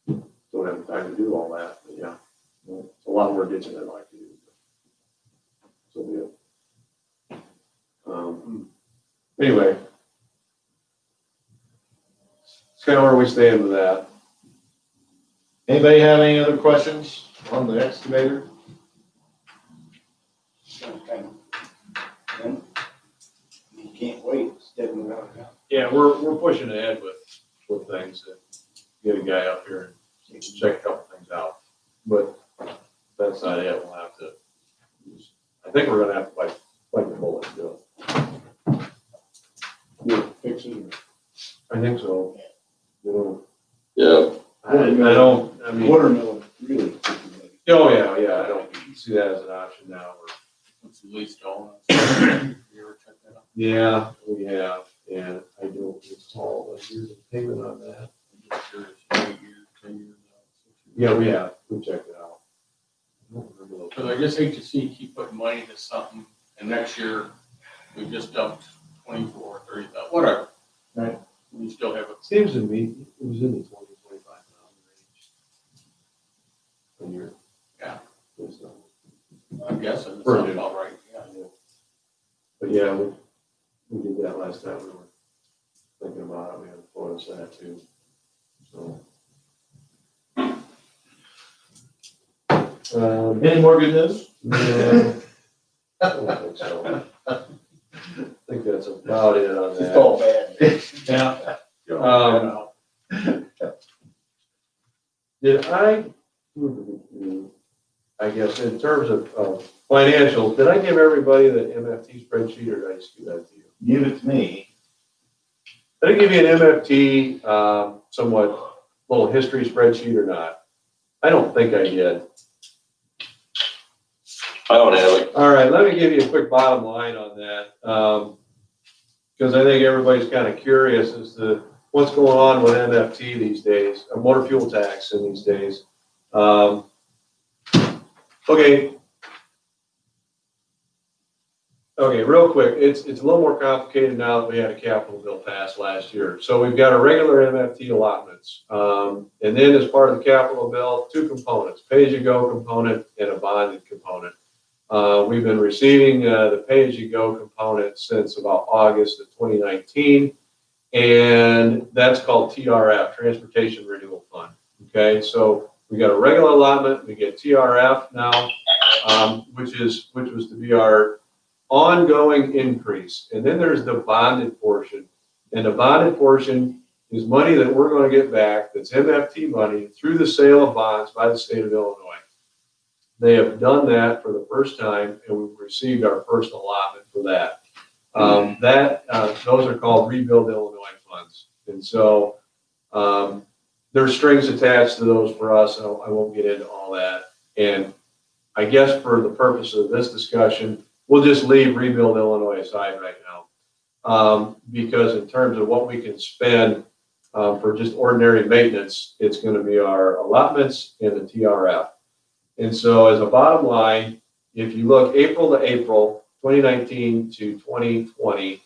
Speaker 5: Don't have the time to do all that, but yeah. It's a lot more ditching I'd like to do. So, yeah. Anyway. It's kind of where we stand with that.
Speaker 1: Anybody have any other questions on the excavator?
Speaker 6: Okay. Then, you can't wait, stepping around now.
Speaker 5: Yeah, we're pushing ahead with things to get a guy up here and check a couple things out. But that's not it. We'll have to, I think we're gonna have to bite the bullet and do it.
Speaker 6: You're fixing
Speaker 5: I think so. You know,
Speaker 2: Yeah.
Speaker 5: I mean,
Speaker 6: watermelon, really.
Speaker 5: oh yeah, I don't see that as an option now.
Speaker 8: What's the lease going? You ever check that out?
Speaker 5: Yeah, we have, and I don't recall a year's of payment on that.
Speaker 8: I'm just curious, 8 years, 10 years out, 6 years.
Speaker 5: Yeah, we have, we checked it out. I don't remember those.
Speaker 8: Cause I just hate to see keep putting money into something and next year we just dumped 24, 30,000, whatever.
Speaker 1: Right.
Speaker 8: We still have a,
Speaker 5: Seems to me, it was in the 20,000 to 25,000 range. A year.
Speaker 8: Yeah.
Speaker 5: So,
Speaker 8: I'm guessing, it
Speaker 5: For
Speaker 8: sounds
Speaker 5: new.
Speaker 8: about right, yeah.
Speaker 5: But yeah, we did that last time we were thinking about it, we had a photo set too, so.
Speaker 1: Any more good news?
Speaker 5: No, I don't think so. I think that's about it on
Speaker 6: It's
Speaker 5: that.
Speaker 6: all bad.
Speaker 5: Yeah. Did I guess in terms of financials, did I give everybody the MFT spreadsheet or did I just give that to you?
Speaker 1: Give it to me.
Speaker 5: Did I give you an MFT, somewhat little history spreadsheet or not? I don't think I did.
Speaker 2: I don't have it.
Speaker 5: All right, let me give you a quick bottom line on that. Because I think everybody's kind of curious as to what's going on with MFT these days, motor fuel tax in these days. Okay, real quick, it's a little more complicated now that we had a capital bill passed last year. So we've got a regular MFT allotments. And then as part of the capital bill, two components, pay-as-you-go component and a bonded component. We've been receiving the pay-as-you-go component since about August of 2019. And that's called TRF, Transportation Renewal Fund. Okay, so we got a regular allotment, we get TRF now, which was to be our ongoing increase. And then there's the bonded portion. And the bonded portion is money that we're going to get back that's MFT money through the sale of bonds by the state of Illinois. They have done that for the first time, and we've received our first allotment for that. Those are called Rebuild Illinois funds. And so there's strings attached to those for us. I won't get into all that. And I guess for the purpose of this discussion, we'll just leave Rebuild Illinois aside right now. Because in terms of what we can spend for just ordinary maintenance, it's going to be our allotments and the TRF. And so as a bottom line, if you look April to April, 2019 to 2020,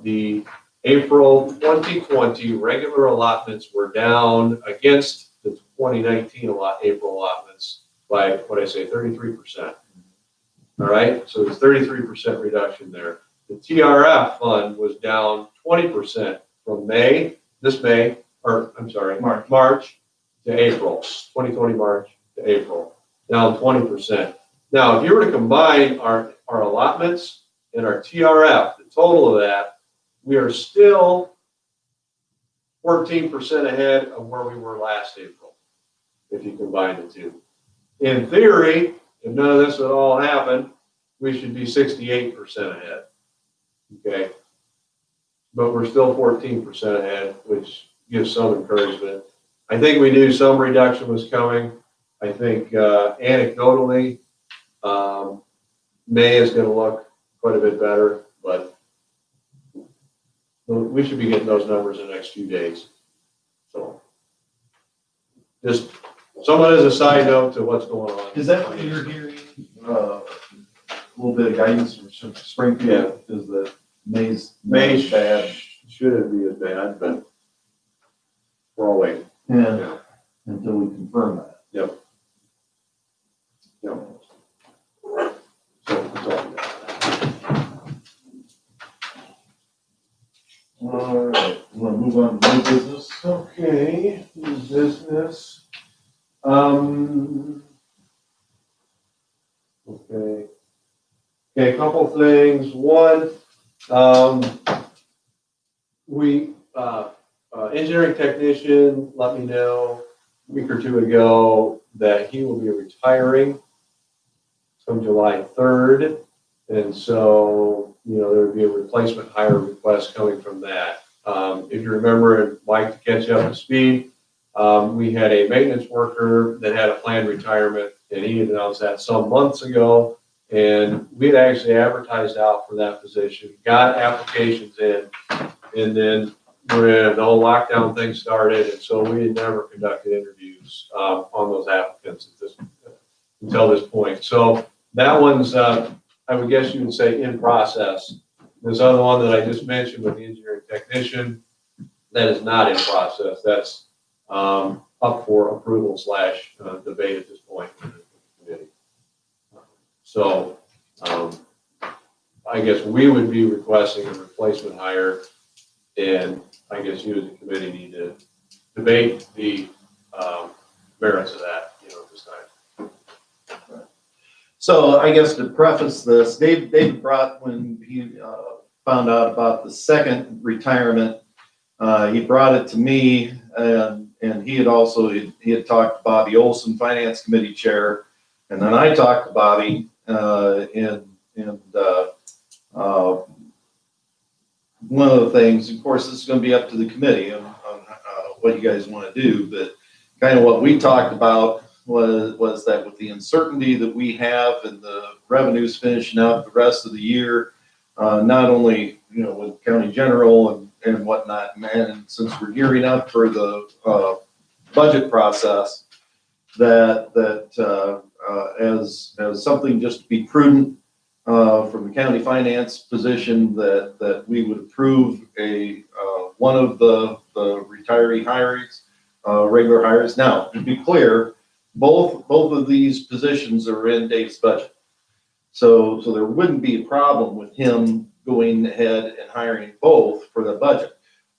Speaker 5: the April 2020, regular allotments were down against the 2019 April allotments by, what'd I say, 33%. All right, so there's 33% reduction there. The TRF fund was down 20% from March to April, 2020 March to April, down 20%. Now, if you were to combine our allotments and our TRF, the total of that, we are still 14% ahead of where we were last April, if you combine the two. In theory, if none of this would all happen, we should be 68% ahead. Okay? But we're still 14% ahead, which gives some encouragement. I think we knew some reduction was coming. I think anecdotally, May is going to look quite a bit better, but we should be getting those numbers in the next few days. So just somewhat as a side note to what's going on.
Speaker 1: Is that what you're hearing? A little bit of guidance from Springfield is that May's bad.
Speaker 5: Shouldn't be as bad, but we're all waiting.
Speaker 1: Yeah, until we confirm that.
Speaker 5: Yep. So that's all I got.
Speaker 1: All right, you want to move on to new business?
Speaker 5: Okay, new business. Okay, a couple things. One, engineering technician let me know a week or two ago that he will be retiring come July 3rd. And so, there would be a replacement hire request coming from that. If you remember, and Mike, to catch up to speed, we had a maintenance worker that had a planned retirement, and he had announced that some months ago. And we had actually advertised out for that position, got applications in, and then the whole lockdown thing started, and so we had never conducted interviews on those applicants until this point. So that one's, I would guess you would say, in process. This other one that I just mentioned with the engineering technician, that is not in process. That's up for approval / debate at this point in the committee. So I guess we would be requesting a replacement hire, and I guess you as a committee need to debate the merits of that, at this time.
Speaker 1: So I guess to preface this, Dave brought, when he found out about the second retirement, he brought it to me, and he had also, he had talked to Bobby Olson, Finance Committee Chair, and then I talked to Bobby, one of the things, of course, this is going to be up to the committee on what you guys want to do, but kind of what we talked about was that with the uncertainty that we have and the revenues finishing up the rest of the year, not only, with county general and whatnot, and since we're gearing up for the budget process, that as something just to be prudent, from the county finance position, that we would approve one of the retiree hirings, regular hires. Now, to be clear, both of these positions are in Dave's budget. So there wouldn't be a problem with him going ahead and hiring both for the budget.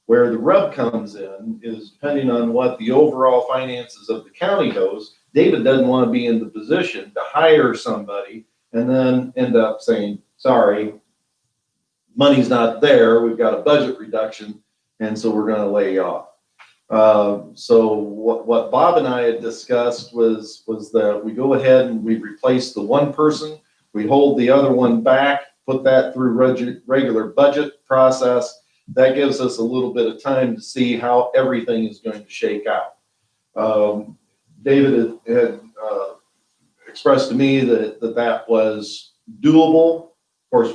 Speaker 1: Where the rub comes in is depending on what the overall finances of the county goes, David doesn't want to be in the position to hire somebody and then end up saying, sorry, money's not there, we've got a budget reduction, and so we're going to lay you off. So what Bob and I had discussed was that we go ahead and we replace the one person, we hold the other one back, put that through regular budget process. That gives us a little bit of time to see how everything is going to shake out. David had expressed to me that was doable. Of course,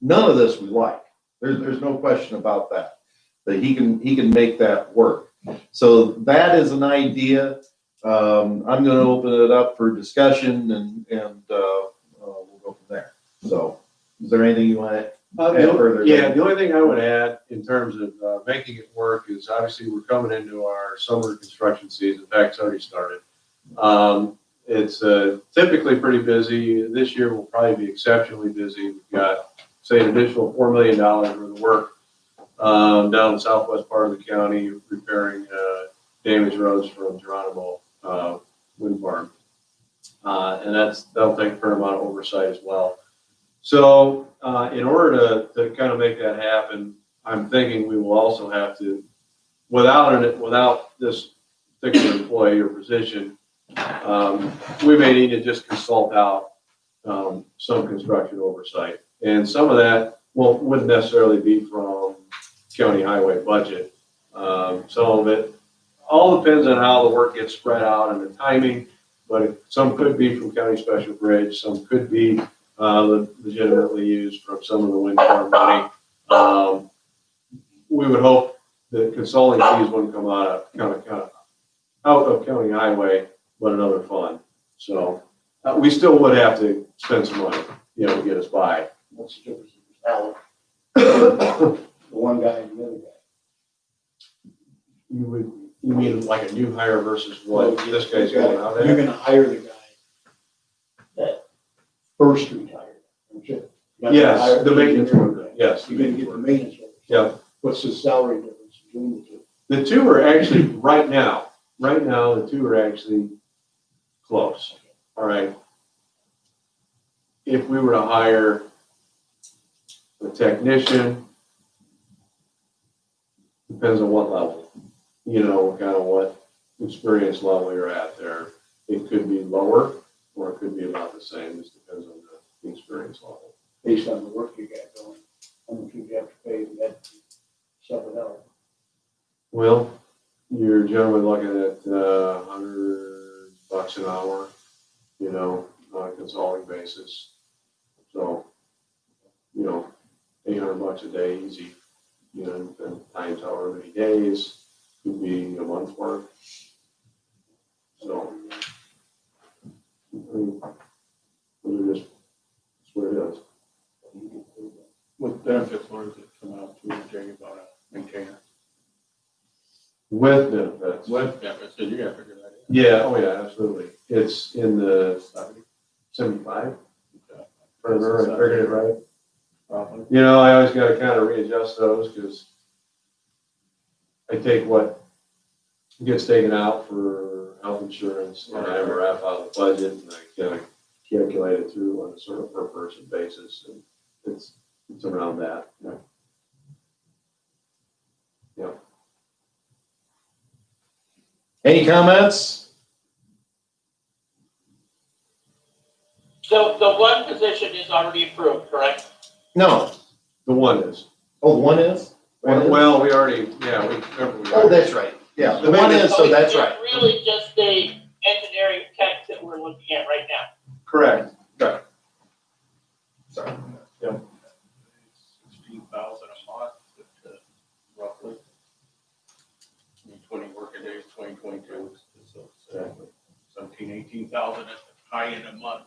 Speaker 1: none of this we like. There's no question about that. That he can make that work. So that is an idea. I'm going to open it up for discussion, and we'll go from there. So, is there anything you want to
Speaker 5: Yeah, the only thing I would add in terms of making it work is obviously we're coming into our summer construction season. In fact, it's already started. It's typically pretty busy. This year will probably be exceptionally busy. We've got, say, an additional $4 million worth of work down in the southwest part of the county, repairing damaged roads from Geronimo wind farm. And that'll take a fair amount of oversight as well. So in order to kind of make that happen, I'm thinking we will also have to, without this particular employee or position, we may need to just consult out some construction oversight. And some of that wouldn't necessarily be from county highway budget. Some of it all depends on how the work gets spread out and the timing, but some could be from county special bridge, some could be legitimately used from some of the wind farm money. We would hope that consulting fees wouldn't come out of county highway, but another fund. So we still would have to spend some money, to get us by.
Speaker 6: What's the difference in salary? The one guy and the other guy.
Speaker 5: You mean like a new hire versus what this guy's going out
Speaker 6: You're
Speaker 5: there?
Speaker 6: gonna hire the guy that first retired. Don't you? You're gonna
Speaker 5: Yes,
Speaker 6: hire
Speaker 5: the maintenance worker, yes.
Speaker 6: You're gonna get the maintenance worker.
Speaker 5: Yeah.
Speaker 6: What's the salary difference between the two?
Speaker 5: The two are actually, right now, the two are actually close, all right? If we were to hire a technician, depends on what level, kind of what experience level you're at there. It could be lower, or it could be about the same, just depends on the experience level.
Speaker 6: Based on the work you got going, how much would you have to pay that something else?
Speaker 5: Well, you're generally looking at $100 an hour, on a consulting basis. So, $800 a day, easy, and times however many days, could be a month's work. So, those are just, that's what it is.
Speaker 8: With benefits, what does it come out to, Jay, about a maintainer?
Speaker 5: With benefits.
Speaker 8: With benefits, so you gotta figure that out.
Speaker 5: Yeah, oh yeah, absolutely. It's in the 75. I figured it right.
Speaker 8: Probably.
Speaker 5: I always got to kind of readjust those because I take what gets taken out for health insurance and I MRF out of the budget and I kind of calculate it through on a sort of per person basis, and it's around that. Yeah.
Speaker 1: Any comments?
Speaker 3: So the one position is already approved, correct?
Speaker 1: No.
Speaker 5: The one is.
Speaker 1: Oh, one is? One is?
Speaker 5: Well, we already, yeah, we remember.
Speaker 1: Oh, that's right. Yeah, the one is, so that's right.
Speaker 3: It's really just the engineering tech that we're looking at right now.
Speaker 5: Correct.
Speaker 1: Sorry.
Speaker 8: $16,000 a month, roughly. 20 working days, 2022, so
Speaker 5: Exactly.
Speaker 8: 17, 18,000 at the high end a month.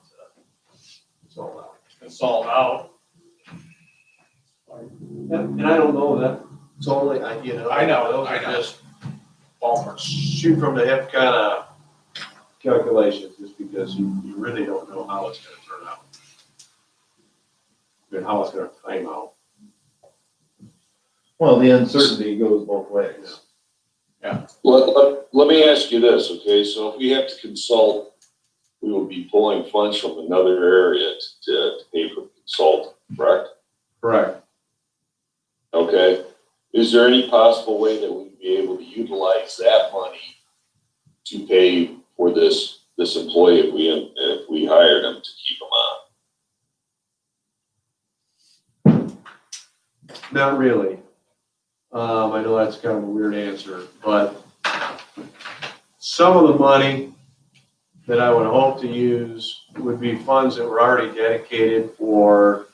Speaker 5: It's all out.
Speaker 8: It's all out.
Speaker 5: And I don't know that. It's only,
Speaker 8: I know,
Speaker 5: those
Speaker 8: I
Speaker 5: are
Speaker 8: know.
Speaker 5: just shoot from the hip kind of calculations, just because you really don't know how it's gonna turn out. And how it's gonna time out.
Speaker 1: Well, the uncertainty goes both ways.
Speaker 2: Let me ask you this, okay? So if we have to consult, we will be pulling funds from another area to pay for the consultant, correct?
Speaker 5: Correct.
Speaker 2: Okay. Is there any possible way that we'd be able to utilize that money to pay for this employee if we hired him to keep him on?
Speaker 5: Not really. I know that's kind of a weird answer, but some of the money that I would hope to use would be funds that were already dedicated for,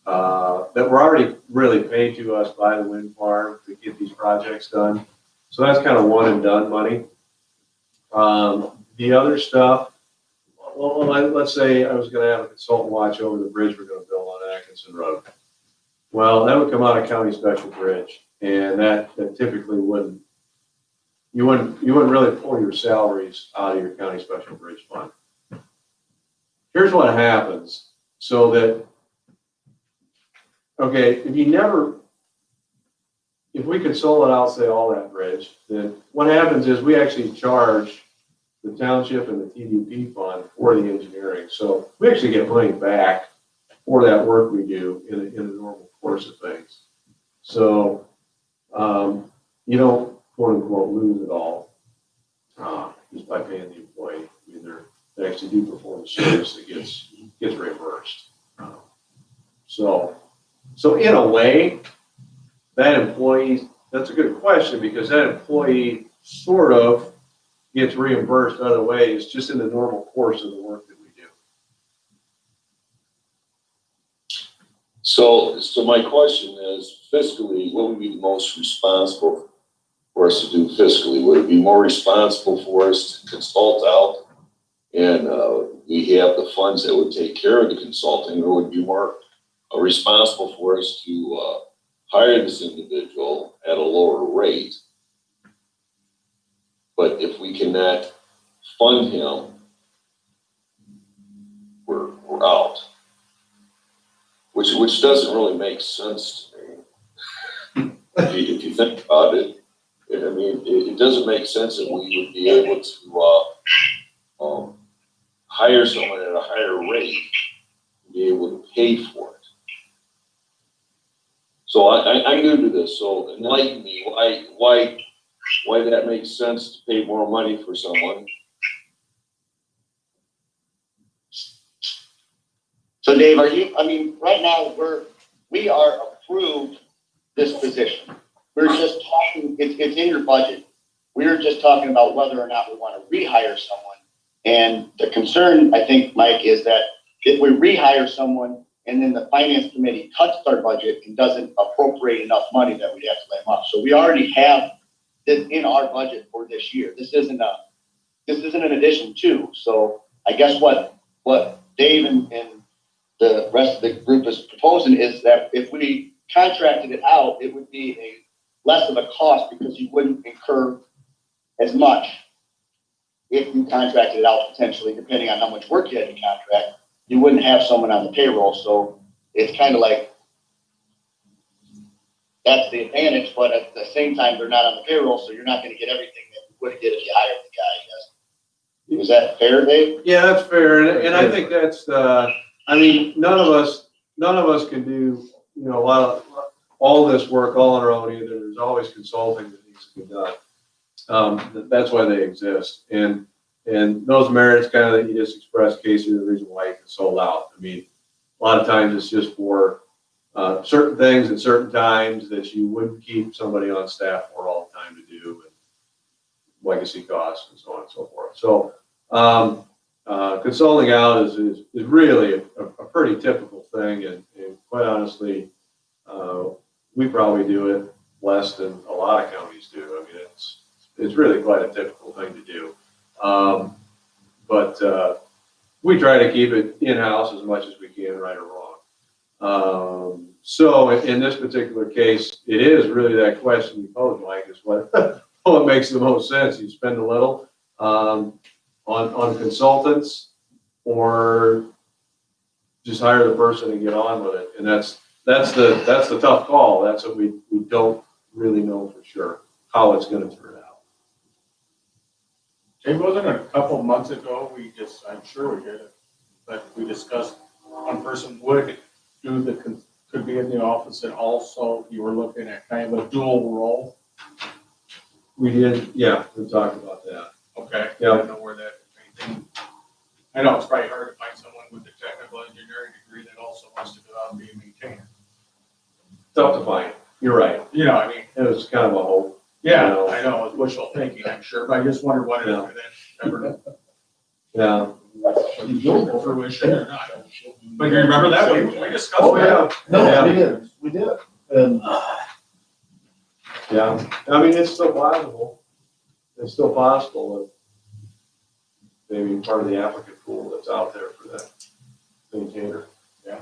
Speaker 5: that were already really paid to us by the wind farm to get these projects done. So that's kind of one and done money. The other stuff, well, let's say I was gonna have a consultant watch over the bridge we're gonna build on Atkinson Road. Well, that would come out of county special bridge, and that typically wouldn't, you wouldn't really pull your salaries out of your county special bridge fund. Here's what happens, so that, okay, if we console it out, say all that bridge, then what happens is we actually charge the township and the TDP fund for the engineering. So we actually get money back for that work we do in the normal course of things. So you don't quote unquote lose it all just by paying the employee. I mean, they actually do perform a service that gets reimbursed. So in a way, that employee, that's a good question, because that employee sort of gets reimbursed other ways, just in the normal course of the work that we do.
Speaker 2: So my question is, fiscally, what would be the most responsible for us to do fiscally? Would it be more responsible for us to consult out and we have the funds that would take care of the consulting, or would it be more responsible for us to hire this individual at a lower rate? But if we cannot fund him, we're out. Which doesn't really make sense to me. If you think about it, I mean, it doesn't make sense that we would be able to hire someone at a higher rate and be able to pay for it. So I'm new to this, so enlighten me, why that makes sense to pay more money for someone.
Speaker 9: So Dave, right now, we are approved this position. We're just talking, it's in your budget. We're just talking about whether or not we want to rehire someone. And the concern, I think, Mike, is that if we rehire someone and then the finance committee cuts our budget and doesn't appropriate enough money, that we'd have to lay them up. So we already have this in our budget for this year. This isn't an addition to. So I guess what Dave and the rest of the group is proposing is that if we contracted it out, it would be less of a cost, because you wouldn't incur as much if you contracted it out, potentially, depending on how much work you had to contract. You wouldn't have someone on the payroll. So it's kind of like, that's the advantage, but at the same time, they're not on the payroll, so you're not going to get everything that you would get if you hired the guy, I guess. Is that fair, Dave?
Speaker 5: Yeah, that's fair, and I think that's none of us can do, all this work all on our own either. There's always consulting that needs to be done. That's why they exist, and those merits kind of that you just expressed, Casey, are the reason why you consult out. I mean, a lot of times it's just for certain things at certain times that you wouldn't keep somebody on staff for all the time to do, and legacy costs and so on and so forth. So consulting out is really a pretty typical thing, and quite honestly, we probably do it less than a lot of counties do. I mean, it's really quite a typical thing to do. But we try to keep it in-house as much as we can, right or wrong. So in this particular case, it is really that question you posed, Mike, is what makes the most sense. You spend a little on consultants, or just hire the person and get on with it. And that's the tough call. That's what we don't really know for sure how it's going to turn out.
Speaker 8: It wasn't a couple of months ago, I'm sure we did it, but we discussed one person would could be in the office, and also you were looking at kind of a dual role.
Speaker 5: We did, yeah, we talked about that.
Speaker 8: Okay.
Speaker 5: Yeah.
Speaker 8: I don't know where that, I know it's probably hard to find someone with a technical engineering degree that also wants to go out and be a maintainer.
Speaker 5: Tough to find. You're right.
Speaker 8: I mean,
Speaker 5: It was kind of a hope.
Speaker 8: yeah,
Speaker 5: You know.
Speaker 8: I know, it's wishful thinking, I'm sure, but I just wondered whether
Speaker 5: Yeah.
Speaker 8: that ever
Speaker 5: Yeah.
Speaker 8: came to fruition or not. But you remember that, we discussed that.
Speaker 1: Oh, yeah. No,
Speaker 5: Yeah.
Speaker 1: we did. And
Speaker 5: Yeah. I mean, it's still possible. It's still possible that maybe part of the applicant pool that's out there for that maintainer.
Speaker 8: Yeah.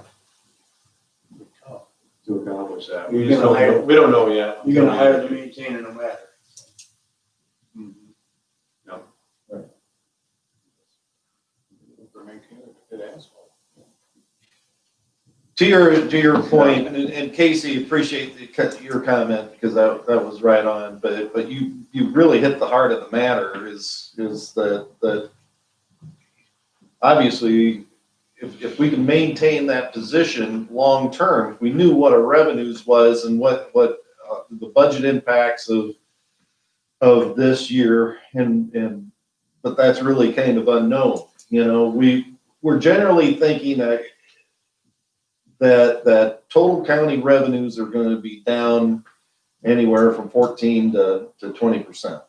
Speaker 5: To accommodate. accomplish that.
Speaker 6: You're
Speaker 5: We just
Speaker 6: gonna
Speaker 5: don't know,
Speaker 6: hire-
Speaker 5: we don't know yet.
Speaker 6: You're gonna hire the maintainer no matter.
Speaker 8: For making it asphalt.
Speaker 1: To your point, and Casey, appreciate your comment, because that was right on, but you really hit the heart of the matter is that obviously, if we can maintain that position long-term, if we knew what our revenues was and what the budget impacts of this year, but that's really kind of unknown. You know, we're generally thinking that total county revenues are gonna be down anywhere from 14 to 20%.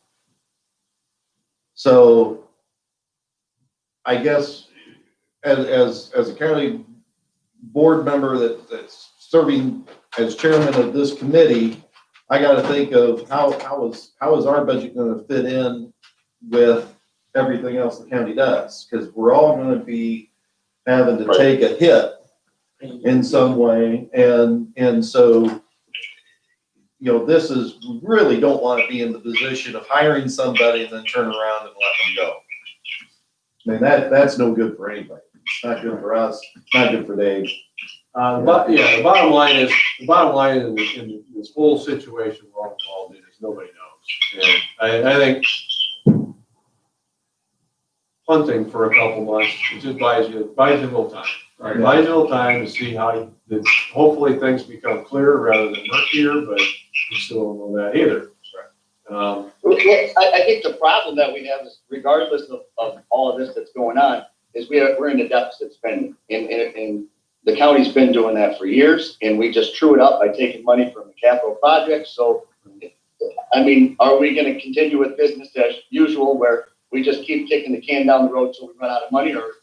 Speaker 1: So I guess as a county board member that's serving as chairman of this committee, I gotta think of how is our budget gonna fit in with everything else the county does? Because we're all gonna be having to take a hit in some way, and so, you know, this is, we really don't want to be in the position of hiring somebody and then turn around and let them go. I mean, that's no good for anybody. It's not good for us, it's not good for Dave.
Speaker 5: But yeah, the bottom line is in this whole situation we're all involved in is nobody knows. And I think hunting for a couple months, it just buys you a little time. Right, buys you a little time to see how, hopefully things become clearer rather than murkier, but we still don't know that either.
Speaker 9: I think the problem that we have is regardless of all of this that's going on, is we're in a deficit spending. And the county's been doing that for years, and we just true it up by taking money from the capital projects. So, I mean, are we gonna continue with business as usual where we just keep kicking the can down the road till we run out of money, or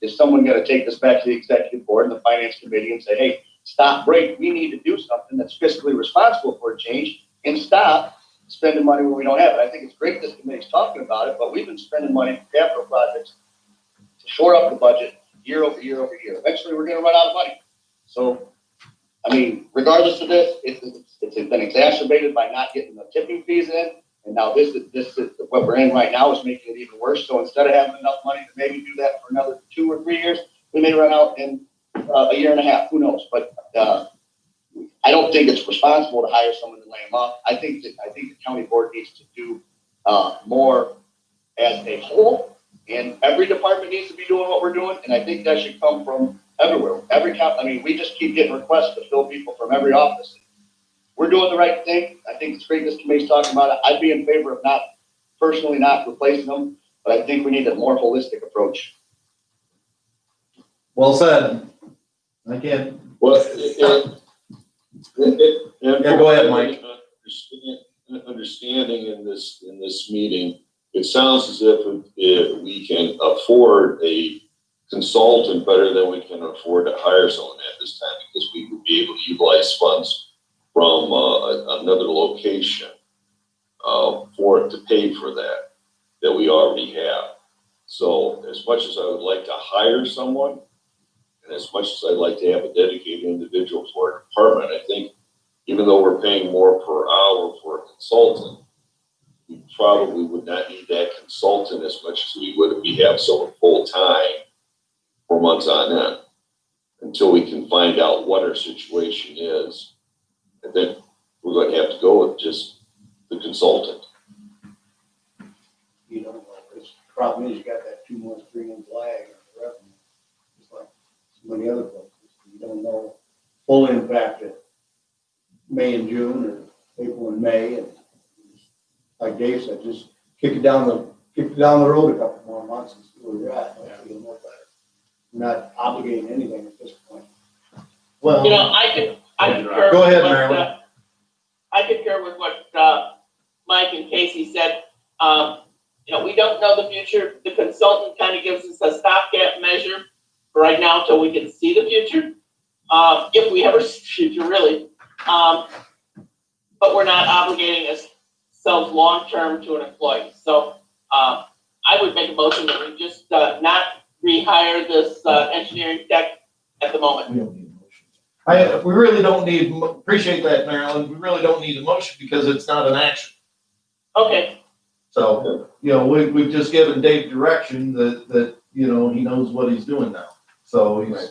Speaker 9: is someone gonna take this back to the executive board and the finance committee and say, hey, stop, break, we need to do something that's fiscally responsible for a change and stop spending money where we don't have it. I think it's great this committee's talking about it, but we've been spending money for capital projects to shore up the budget year over year over year. Eventually, we're gonna run out of money. So, I mean, regardless of this, it's been exacerbated by not getting the tipping fees in. And now this is what we're in right now is making it even worse. So instead of having enough money to maybe do that for another 2 or 3 years, we may run out in a year and a half, who knows? But I don't think it's responsible to hire someone to lay them off. I think the county board needs to do more as a whole, and every department needs to be doing what we're doing. And I think that should come from everywhere. I mean, we just keep getting requests to fill people from every office. We're doing the right thing. I think it's great this committee's talking about it. I'd be in favor of not replacing them, but I think we need a more holistic approach.
Speaker 1: Well said. I can't.
Speaker 2: Well,
Speaker 1: Yeah, go ahead, Mike.
Speaker 2: Understanding in this meeting, it sounds as if we can afford a consultant better than we can afford to hire someone at this time, because we would be able to utilize funds from another location for it to pay for that we already have. So as much as I would like to hire someone, and as much as I'd like to have a dedicated individual for our department, I think even though we're paying more per hour for a consultant, we probably would not need that consultant as much as we would if we have someone full-time for months on end, until we can find out what our situation is. And then we're going to have to go with just the consultant.
Speaker 6: You know, the problem is you got that 2 months, 3 months lag on the revenue. Just like so many other places. You don't know full impact at May and June or April and May. And like Dave said, just kick it down the road a couple more months and see where you're at. It'll more better. We're not obligating anything at this point.
Speaker 1: Well,
Speaker 3: You know, I concur.
Speaker 1: Go ahead,
Speaker 3: with what,
Speaker 1: Marilyn.
Speaker 3: I concur with what, Mike and Casey said. You know, we don't know the future. The consultant kind of gives us a stopgap measure for right now until we can see the future. If we ever see the future, really. But we're not obligating ourselves long-term to an employee. So, I would make a motion that we just, not rehire this, engineering tech at the moment.
Speaker 1: we don't need a motion. We really don't need, appreciate that, Marilyn, we really don't need a motion because it's not an action.
Speaker 3: Okay,
Speaker 1: So, we've just given Dave direction that, he knows what he's doing now. So
Speaker 5: Right.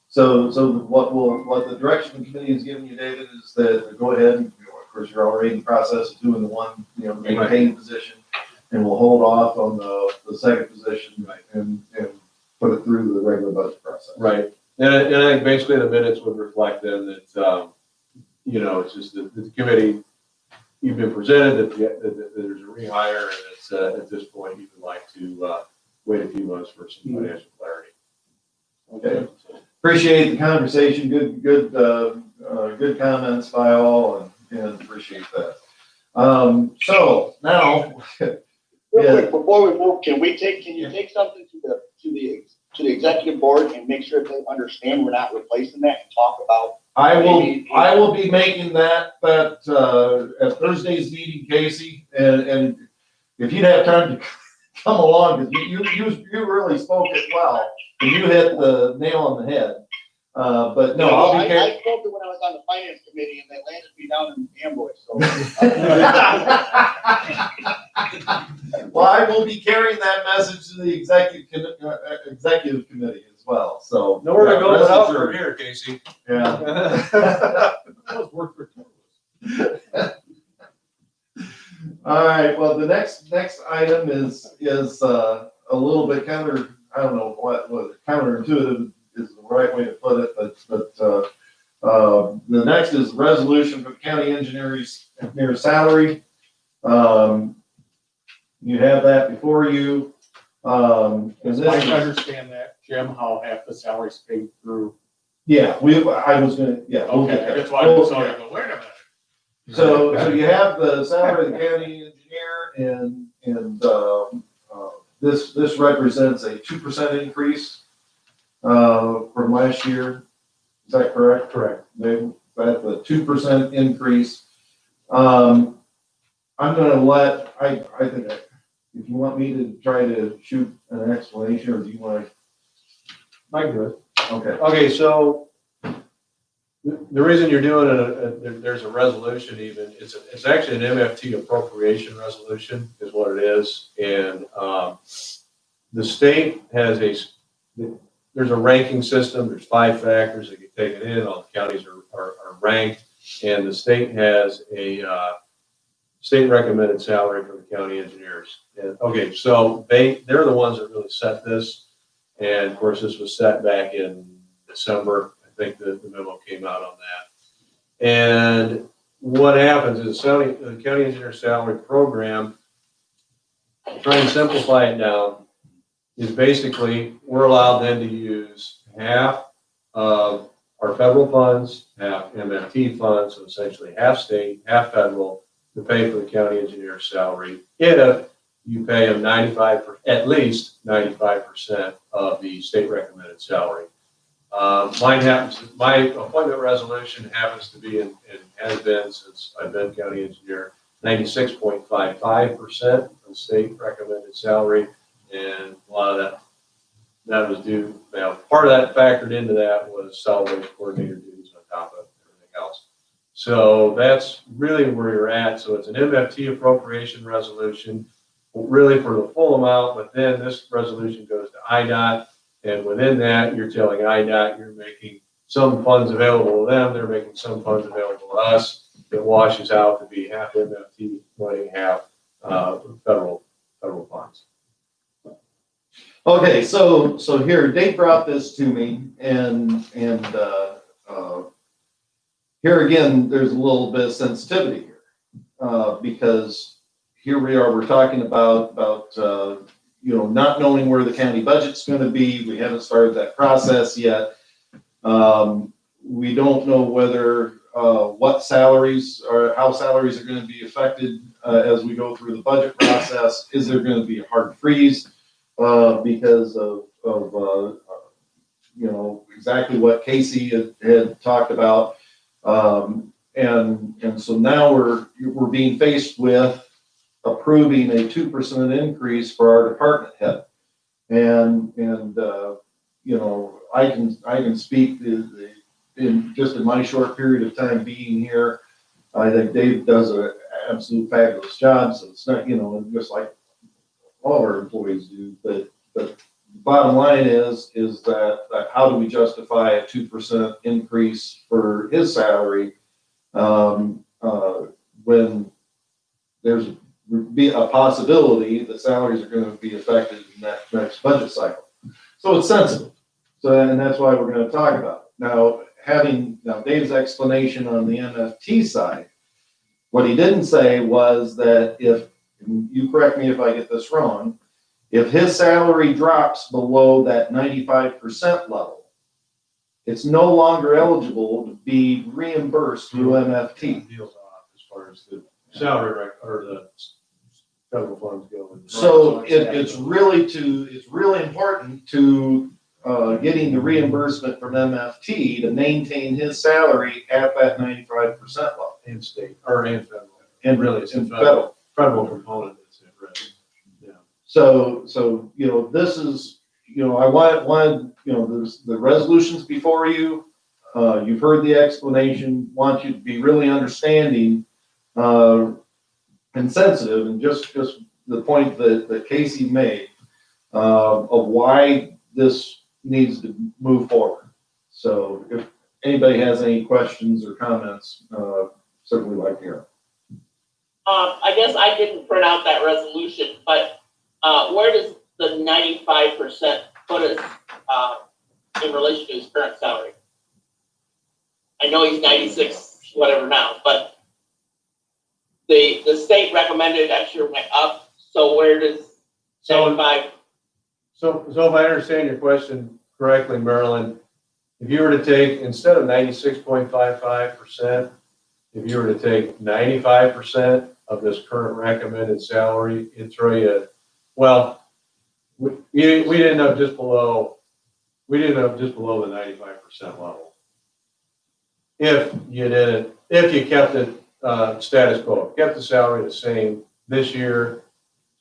Speaker 1: so what the direction committee has given you, David, is that go ahead and, of course, you're already in the process of doing the one, maintain position. And we'll hold off on the second position
Speaker 5: Right.
Speaker 1: and put it through the regular budget process.
Speaker 5: Right, and I think basically the minutes would reflect then that, it's just that the committee, you've been presented that there's a rehire, and it's, at this point, you would like to, wait a few months for some financial clarity.
Speaker 1: Okay. Appreciate the conversation, good comments by all, and appreciate that. So now,
Speaker 9: Real
Speaker 1: Yeah.
Speaker 9: quick, before we move, can you take something to the executive board and make sure they understand we're not replacing that and talk about?
Speaker 1: I will be making that at Thursday's meeting, Casey, and if you'd have time to come along, because you really spoke it well, and you hit the nail on the head. But no, I'll be
Speaker 9: I spoke it when I was on the finance committee and they landed me down in Amboy, so.
Speaker 1: Well, I will be carrying that message to the executive committee as well, so.
Speaker 5: Nowhere to go
Speaker 1: rest
Speaker 5: but up from
Speaker 1: assured.
Speaker 5: here, Casey.
Speaker 1: Yeah.
Speaker 8: That worked for two of us.
Speaker 1: All right, well, the next item is a little bit I don't know what counterintuitive is the right way to put it, but the next is resolution for the county engineer's salary. You have that before you. And
Speaker 8: Yes,
Speaker 1: this
Speaker 8: I
Speaker 1: is-
Speaker 8: understand that, Jim, how half the salary's paid through.
Speaker 1: Yeah, I was gonna, yeah. we'll get
Speaker 8: Okay,
Speaker 1: there.
Speaker 8: that's why I'm sorry, I go, wait a minute.
Speaker 1: So you have the salary of the county engineer and this represents a 2% increase from last year. Is that correct?
Speaker 5: Correct.
Speaker 1: That's a 2% increase. I'm gonna I think if you want me to try to shoot an explanation, or do you want to?
Speaker 5: Mike, good.
Speaker 1: Okay.
Speaker 5: Okay, so the reason you're doing there's a resolution even, it's actually an MFT appropriation resolution is what it is. And the state has there's a ranking system, there's 5 factors that get taken in, all the counties are ranked, and the state has a state recommended salary for the county engineers. And okay, so they're the ones that really set this. And of course, this was set back in December. I think the memo came out on that. And what happens is the county engineer salary program, try and simplify it down, is basically we're allowed then to use half of our federal funds, half MFT funds, so essentially half state, half federal, to pay for the county engineer's salary if you pay them at least 95% of the state recommended salary. My appointment resolution happens to be and has been since I've been county engineer, 96.55% of state recommended salary. And a lot of that was due, now part of that factored into that was solid waste coordinator duties on top of everything else. So that's really where you're at. So it's an MFT appropriation resolution, really for the full amount, but then this resolution goes to IDOT. And within that, you're telling IDOT you're making some funds available to them, they're making some funds available to us. It washes out to be half MFT money, half federal funds.
Speaker 1: Okay, so here, Dave brought this to me, and here again, there's a little bit of sensitivity here, because here we are, we're talking about not knowing where the county budget's going to be. We haven't started that process yet. We don't know whether what salaries or how salaries are going to be affected as we go through the budget process. Is there going to be a hard freeze because of exactly what Casey had talked about, and so now we're being faced with approving a 2% increase for our department head, and I can speak the in my short period of time being here, I think Dave does an absolute fabulous job, so it's not, just like all of our employees do, but the bottom line is that how do we justify a 2% increase for his salary, when there's be a possibility that salaries are gonna be affected in that next budget cycle. So it's sensible. So, and that's why we're gonna talk about it. Now, Dave's explanation on the MFT side, what he didn't say was that if, and you correct me if I get this wrong, if his salary drops below that 95% level, it's no longer eligible to be reimbursed through MFT.
Speaker 5: Deals off as far as the salary or the federal funds go.
Speaker 1: So it's really important to getting the reimbursement from MFT to maintain his salary at that 95% level.
Speaker 5: And state, and federal.
Speaker 1: And
Speaker 5: Really, it's
Speaker 1: in
Speaker 5: in federal. Federal component is it, right? Yeah.
Speaker 1: So, this is, I wanted, there's the resolutions before you. You've heard the explanation, want you to be really understanding, and sensitive, and just the point that Casey made, of why this needs to move forward. So if anybody has any questions or comments, certainly like to hear.
Speaker 3: I guess I didn't print out that resolution, but, where does the 95% put us, in relation to his current salary? I know he's 96, whatever now, but the state recommended extra went up, so where does
Speaker 5: So-
Speaker 3: 75?
Speaker 5: So if I understand your question correctly, Marilyn, if you were to take, instead of 96.55%, if you were to take 95% of this current recommended salary, it'd throw you, well, we didn't have just below the 95% level. If you kept it, status quo, kept the salary the same this year,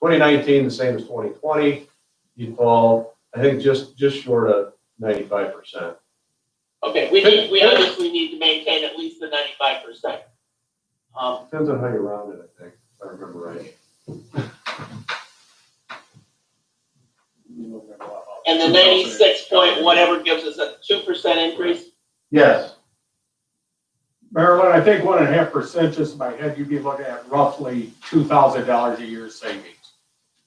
Speaker 5: 2019, the same as 2020, you'd fall, I think, just short of 95%.
Speaker 3: Okay, we obviously need to maintain at least the 95%.
Speaker 5: Depends on how you round it, I think, if I remember right.
Speaker 3: And the 96 point whatever gives us a 2% increase?
Speaker 1: Yes.
Speaker 8: Marilyn, I think 1.5%, just in my head, you'd be looking at roughly $2,000 a year savings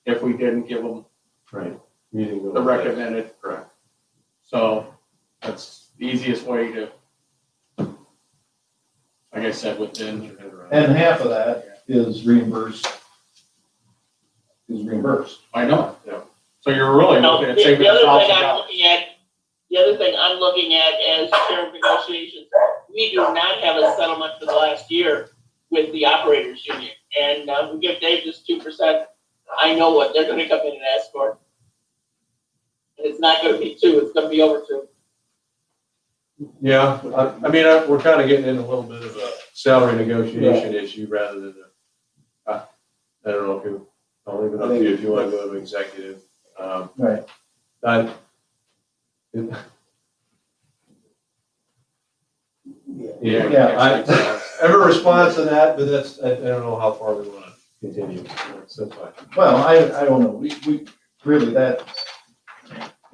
Speaker 8: if we didn't give them
Speaker 5: Right.
Speaker 8: the recommended.
Speaker 5: Correct.
Speaker 8: So that's the easiest way to, like I said, within.
Speaker 1: And half of that is reimbursed.
Speaker 8: I know.
Speaker 5: Yeah.
Speaker 8: So you're really
Speaker 3: No,
Speaker 8: looking at
Speaker 3: the
Speaker 8: saving
Speaker 3: other thing I'm
Speaker 8: $1,000.
Speaker 3: looking at, as chair of negotiations, we do not have a settlement for the last year with the operators union. And we give Dave this 2%. I know what they're gonna come in and ask for. And it's not gonna be 2, it's gonna be over 2.
Speaker 5: Yeah, I mean, we're kind of getting in a little bit of a salary negotiation issue rather than I don't know if I'll leave it up to you if you want to go to executive.
Speaker 1: Right.
Speaker 5: Yeah, I have a response to that, but I don't know how far we want to continue. That's fine.
Speaker 1: Well, I don't know, we really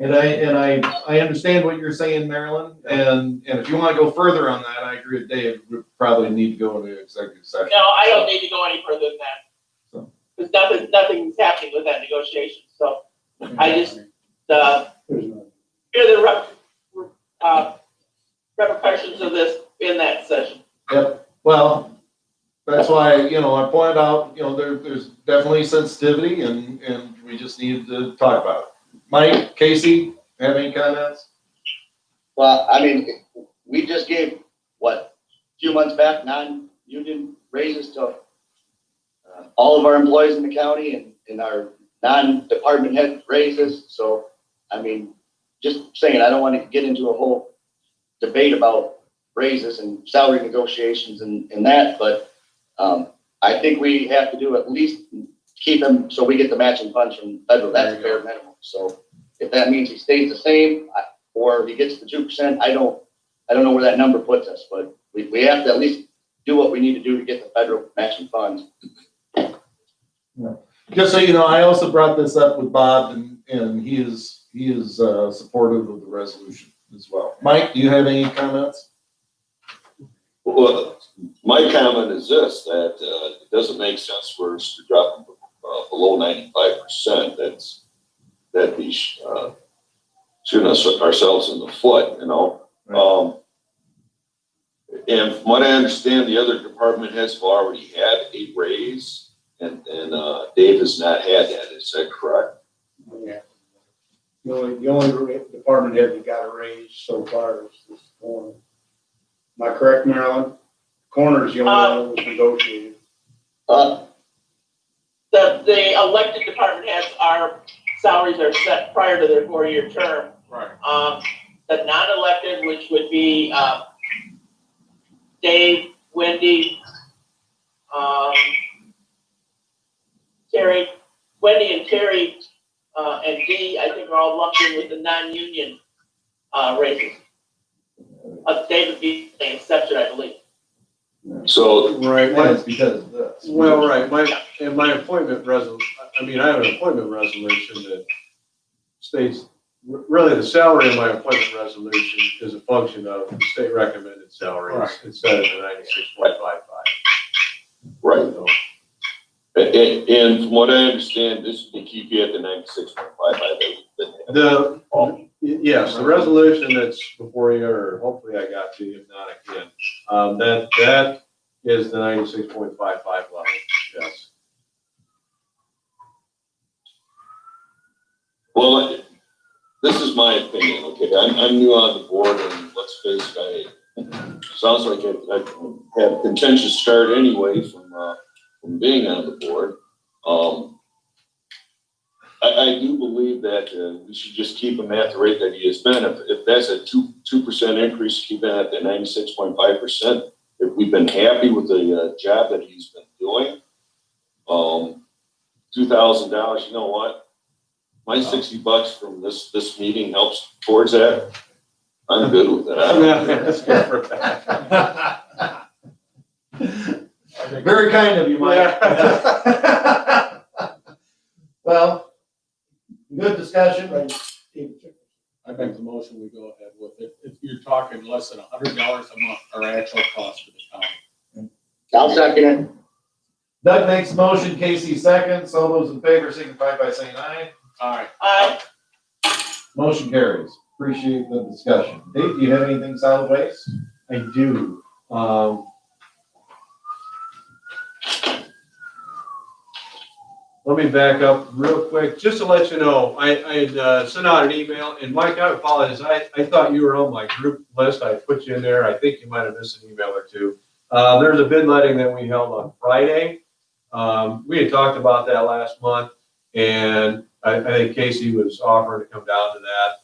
Speaker 1: and I understand what you're saying, Marilyn, and if you want to go further on that, I agree with Dave, we probably need to go into executive session.
Speaker 3: No, I don't need to go any further than that. Because nothing's happening with that negotiation, so I just, hear the repercussions of this in that session.
Speaker 1: Yep, well, that's why, I pointed out, there's definitely sensitivity and we just need to talk about it. Mike, Casey, have any comments?
Speaker 9: Well, I mean, we just gave, a few months back, non-union raises to all of our employees in the county and our non-department head raises. So, I mean, just saying, I don't want to get into a whole debate about raises and salary negotiations and that, but I think we have to do at least keep them so we get the matching funds from federal. That's a bare minimum. So if that means he stays the same or he gets the 2%, I I don't know where that number puts us, but we have to at least do what we need to do to get the federal matching funds.
Speaker 1: Just so you know, I also brought this up with Bob and he is supportive of the resolution as well. Mike, do you have any comments?
Speaker 2: Well, my comment is this, that it doesn't make sense for us to drop below 95%. That'd be shooting ourselves in the foot, you know? And from what I understand, the other department heads have already had a raise, and Dave has not had that. Is that correct?
Speaker 6: Yeah. The only department head that got a raise so far is this corner. Am I correct, Marilyn? Corner is the only one that was negotiated.
Speaker 3: The elected department heads, our salaries are set prior to their 4-year term.
Speaker 8: Right.
Speaker 3: The non-elected, which would be, Dave, Wendy, Terry, Wendy and Terry, and Dee, I think are all lumped in with the non-union, raises. Dave would be an exception, I believe.
Speaker 2: So,
Speaker 5: Right,
Speaker 1: That's because of this.
Speaker 5: well, right, my appointment I have an appointment resolution that states, really the salary of my appointment resolution is a function of the state recommended salary.
Speaker 8: Right.
Speaker 5: It's set at 96.55.
Speaker 2: right.
Speaker 5: So,
Speaker 2: And from what I understand, this would keep you at the 96.55.
Speaker 5: Yes, the resolution that's before you, or hopefully I got to you, if not, I can. That is the 96.55 level, yes.
Speaker 2: Well, this is my opinion, okay? I'm new on the board, and let's face it, sounds like I had a contentious start anyway from being on the board. I do believe that we should just keep him at the rate that he has been. If that's a 2% increase, keep it at the 96.5%. If we've been happy with the job that he's been doing, $2,000, you know what? My $60 from this meeting helps towards that. I'm good with that.
Speaker 5: That's good for that.
Speaker 1: Very kind of you, Mike. Well, good discussion.
Speaker 8: I make the motion, we go ahead with it. If you're talking less than $100 a month, our actual cost to the county.
Speaker 9: I'll second it.
Speaker 1: Doug makes the motion, Casey seconds. All those in favor signify by saying aye.
Speaker 8: All right.
Speaker 1: Motion carries. Appreciate the discussion. Dave, do you have anything solid waste?
Speaker 5: I do. Let me back up real quick, just to let you know, I had sent out an email, and Mike, I apologize, I thought you were on my group list, I put you in there, I think you might have missed an email or two. There's a bid letting that we held on Friday. We had talked about that last month, and I think Casey was offering to come down to that.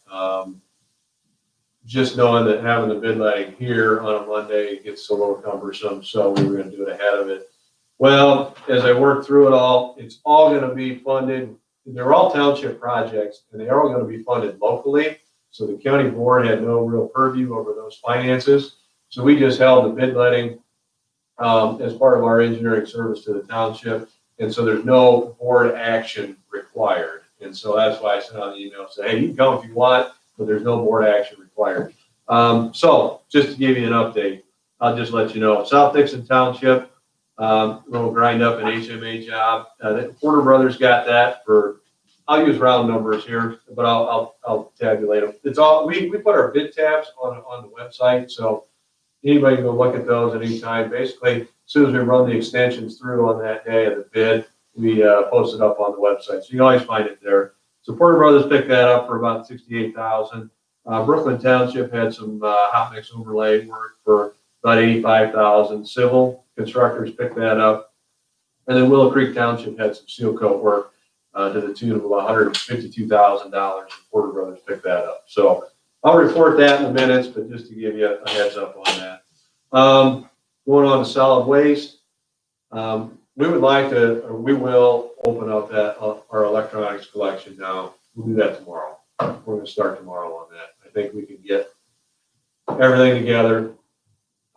Speaker 5: Just knowing that having the bid letting here on a Monday gets a little cumbersome, so we were gonna do it ahead of it. Well, as I worked through it all, it's all gonna be funded, they're all township projects, and they're all gonna be funded locally. So the county board had no real purview over those finances. So we just held the bid letting as part of our engineering service to the township. And so there's no board action required. And so that's why I sent out the email, say, hey, you can come if you want, but there's no board action required. So just to give you an update, I'll just let you know, South Dixon Township, we'll grind up an HMA job. Porter Brothers got that for, I'll use round numbers here, but I'll tabulate them. It's all, we put our bid tabs on the website, so anybody can go look at those at any time. Basically, as soon as we run the extensions through on that day of the bid, we post it up on the website. So you can always find it there. So Porter Brothers picked that up for about $68,000. Brooklyn Township had some hot mix overlay work for about $85,000. Civil constructors picked that up. And then Willow Creek Township had some seal coat work to the tune of about $152,000. Porter Brothers picked that up. So I'll report that in the minutes, but just to give you a heads up on that. Going on to solid waste. We would like to, or we will open up that our electronics collection now. We'll do that tomorrow. We're going to start tomorrow on that. I think we can get everything together.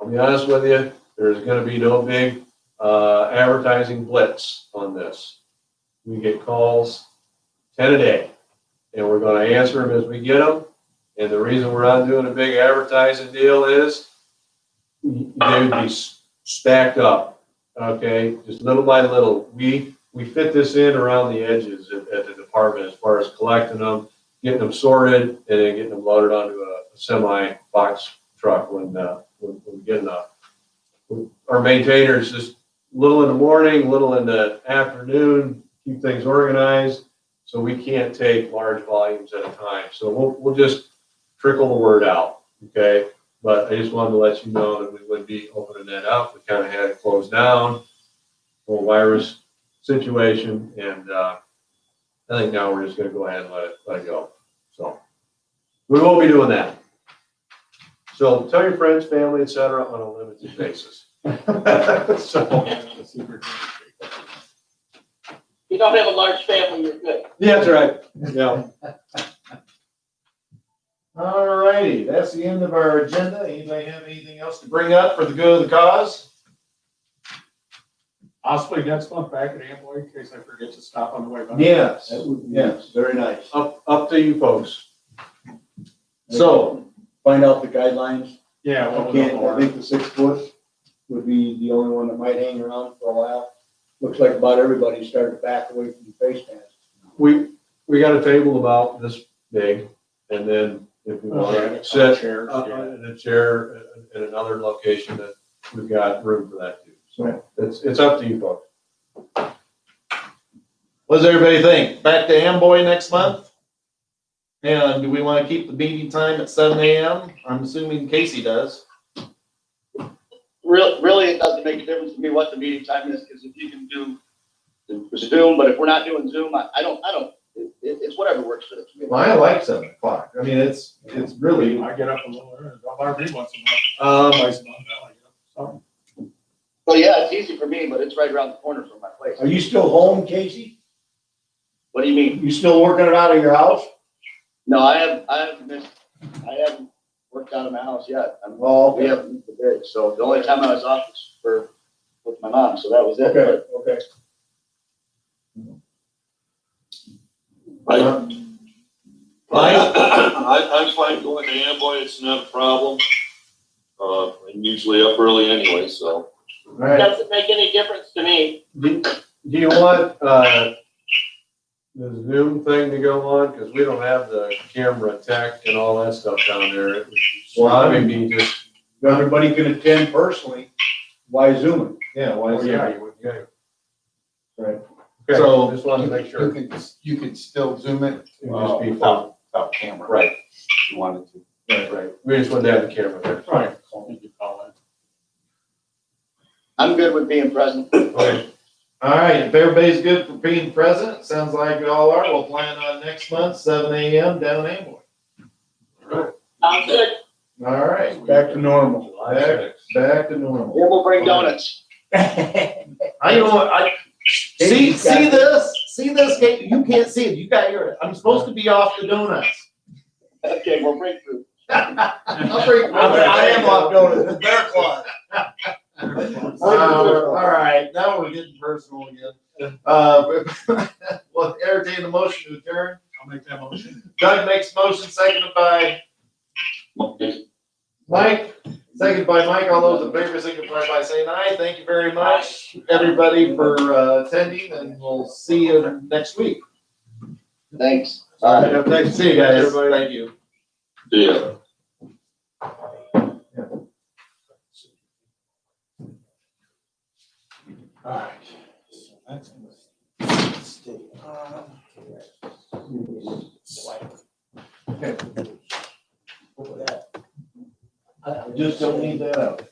Speaker 5: I'll be honest with you, there's gonna be no big, advertising blitz on this. We get calls 10 a day, and we're gonna answer them as we get them. And the reason we're not doing a big advertising deal is they would be stacked up, okay, just little by little. We fit this in around the edges at the department as far as collecting them, getting them sorted, and then getting them loaded onto a semi box truck when we get enough. Our maintainers just little in the morning, little in the afternoon, keep things organized, so we can't take large volumes at a time. So we'll just trickle the word out, okay? But I just wanted to let you know that we would be opening that up. We kind of had it closed down, whole virus situation, and I think now we're just gonna go ahead and let it go. So we will be doing that. So tell your friends, family, et cetera, on a limited basis. So,
Speaker 3: You don't have a large family, you're good.
Speaker 5: yeah, that's right. Yeah.
Speaker 1: All righty, that's the end of our agenda. Anybody have anything else to bring up for the good of the cause?
Speaker 8: Possibly next month back at Amboy, in case I forget to stop on the way by.
Speaker 1: Yes,
Speaker 6: That would be
Speaker 1: yes.
Speaker 6: very nice.
Speaker 5: Up to you folks.
Speaker 1: So,
Speaker 6: Find out the guidelines.
Speaker 8: Yeah,
Speaker 6: I
Speaker 8: what was the
Speaker 6: can't, I
Speaker 8: more?
Speaker 6: think the 6 foot would be the only one that might hang around for a while. Looks like about everybody started to back away from the face masks.
Speaker 5: We got a table about this big, and then if we want
Speaker 8: Okay,
Speaker 5: to sit
Speaker 8: chairs, yeah.
Speaker 5: in a chair in another location, that we've got room for that too. So it's up to you folks.
Speaker 1: what does everybody think? Back to Amboy next month? And do we want to keep the meeting time at 7 AM? I'm assuming Casey does.
Speaker 9: Really, it doesn't make a difference to me what the meeting time is, because if you can do Zoom, but if we're not doing Zoom, I don't, it's whatever works for the community.
Speaker 1: Well, I like 7 o'clock. I mean, it's really,
Speaker 8: I get up a little early, don't bother me once a month, twice a month, I get up. So,
Speaker 9: Well, yeah, it's easy for me, but it's right around the corner from my place.
Speaker 6: Are you still home, Casey?
Speaker 9: What do you mean?
Speaker 6: You still working it out of your house?
Speaker 9: No, I haven't worked out of my house yet.
Speaker 6: Oh,
Speaker 9: We haven't moved the bridge, so the only time I was off was with my mom, so that was it.
Speaker 6: okay, okay.
Speaker 2: I'm fine going to Amboy, it's not a problem. I'm usually up early anyway, so.
Speaker 1: all right.
Speaker 3: Doesn't make any difference to me.
Speaker 5: Do you want the Zoom thing to go on? Because we don't have the camera tech and all that stuff down there. It would probably be just,
Speaker 6: If everybody can attend personally, why Zoom it?
Speaker 1: Yeah, why is
Speaker 5: yeah,
Speaker 1: it?
Speaker 5: you would, yeah.
Speaker 1: Right.
Speaker 5: Okay,
Speaker 1: So-
Speaker 5: just wanted to make sure.
Speaker 10: You could still zoom it
Speaker 5: It would just be
Speaker 10: without camera.
Speaker 5: Right,
Speaker 10: If you wanted to.
Speaker 5: right. We just wanted to have the camera there.
Speaker 8: right, you could call it.
Speaker 9: I'm good with being present.
Speaker 5: Okay.
Speaker 1: All right, if everybody's good for being present, sounds like we all are. We'll plan on next month, 7 AM down Amboy.
Speaker 3: Sounds good.
Speaker 1: All right,
Speaker 6: Back to normal.
Speaker 5: July
Speaker 1: back,
Speaker 5: 6th.
Speaker 1: back to normal.
Speaker 9: Or we'll bring donuts.
Speaker 1: I see this, Kate, you can't see it, you got your, I'm supposed to be off the donuts.
Speaker 9: Okay, we'll bring food.
Speaker 1: I'll bring- I am off donuts, bear claw. All right, now we're getting personal again. Well, entertain the motion to adjourn.
Speaker 8: I'll make that motion.
Speaker 1: Doug makes motion, seconded by Mike, seconded by Mike. All those in favor, signify by saying aye. Thank you very much, everybody, for attending, and we'll see you next week.
Speaker 9: Thanks.
Speaker 1: All right, thanks. See you guys.
Speaker 5: Everybody.
Speaker 1: Thank you.
Speaker 2: Yeah.
Speaker 10: All right. So that's gonna stay on.
Speaker 1: I just don't need that out.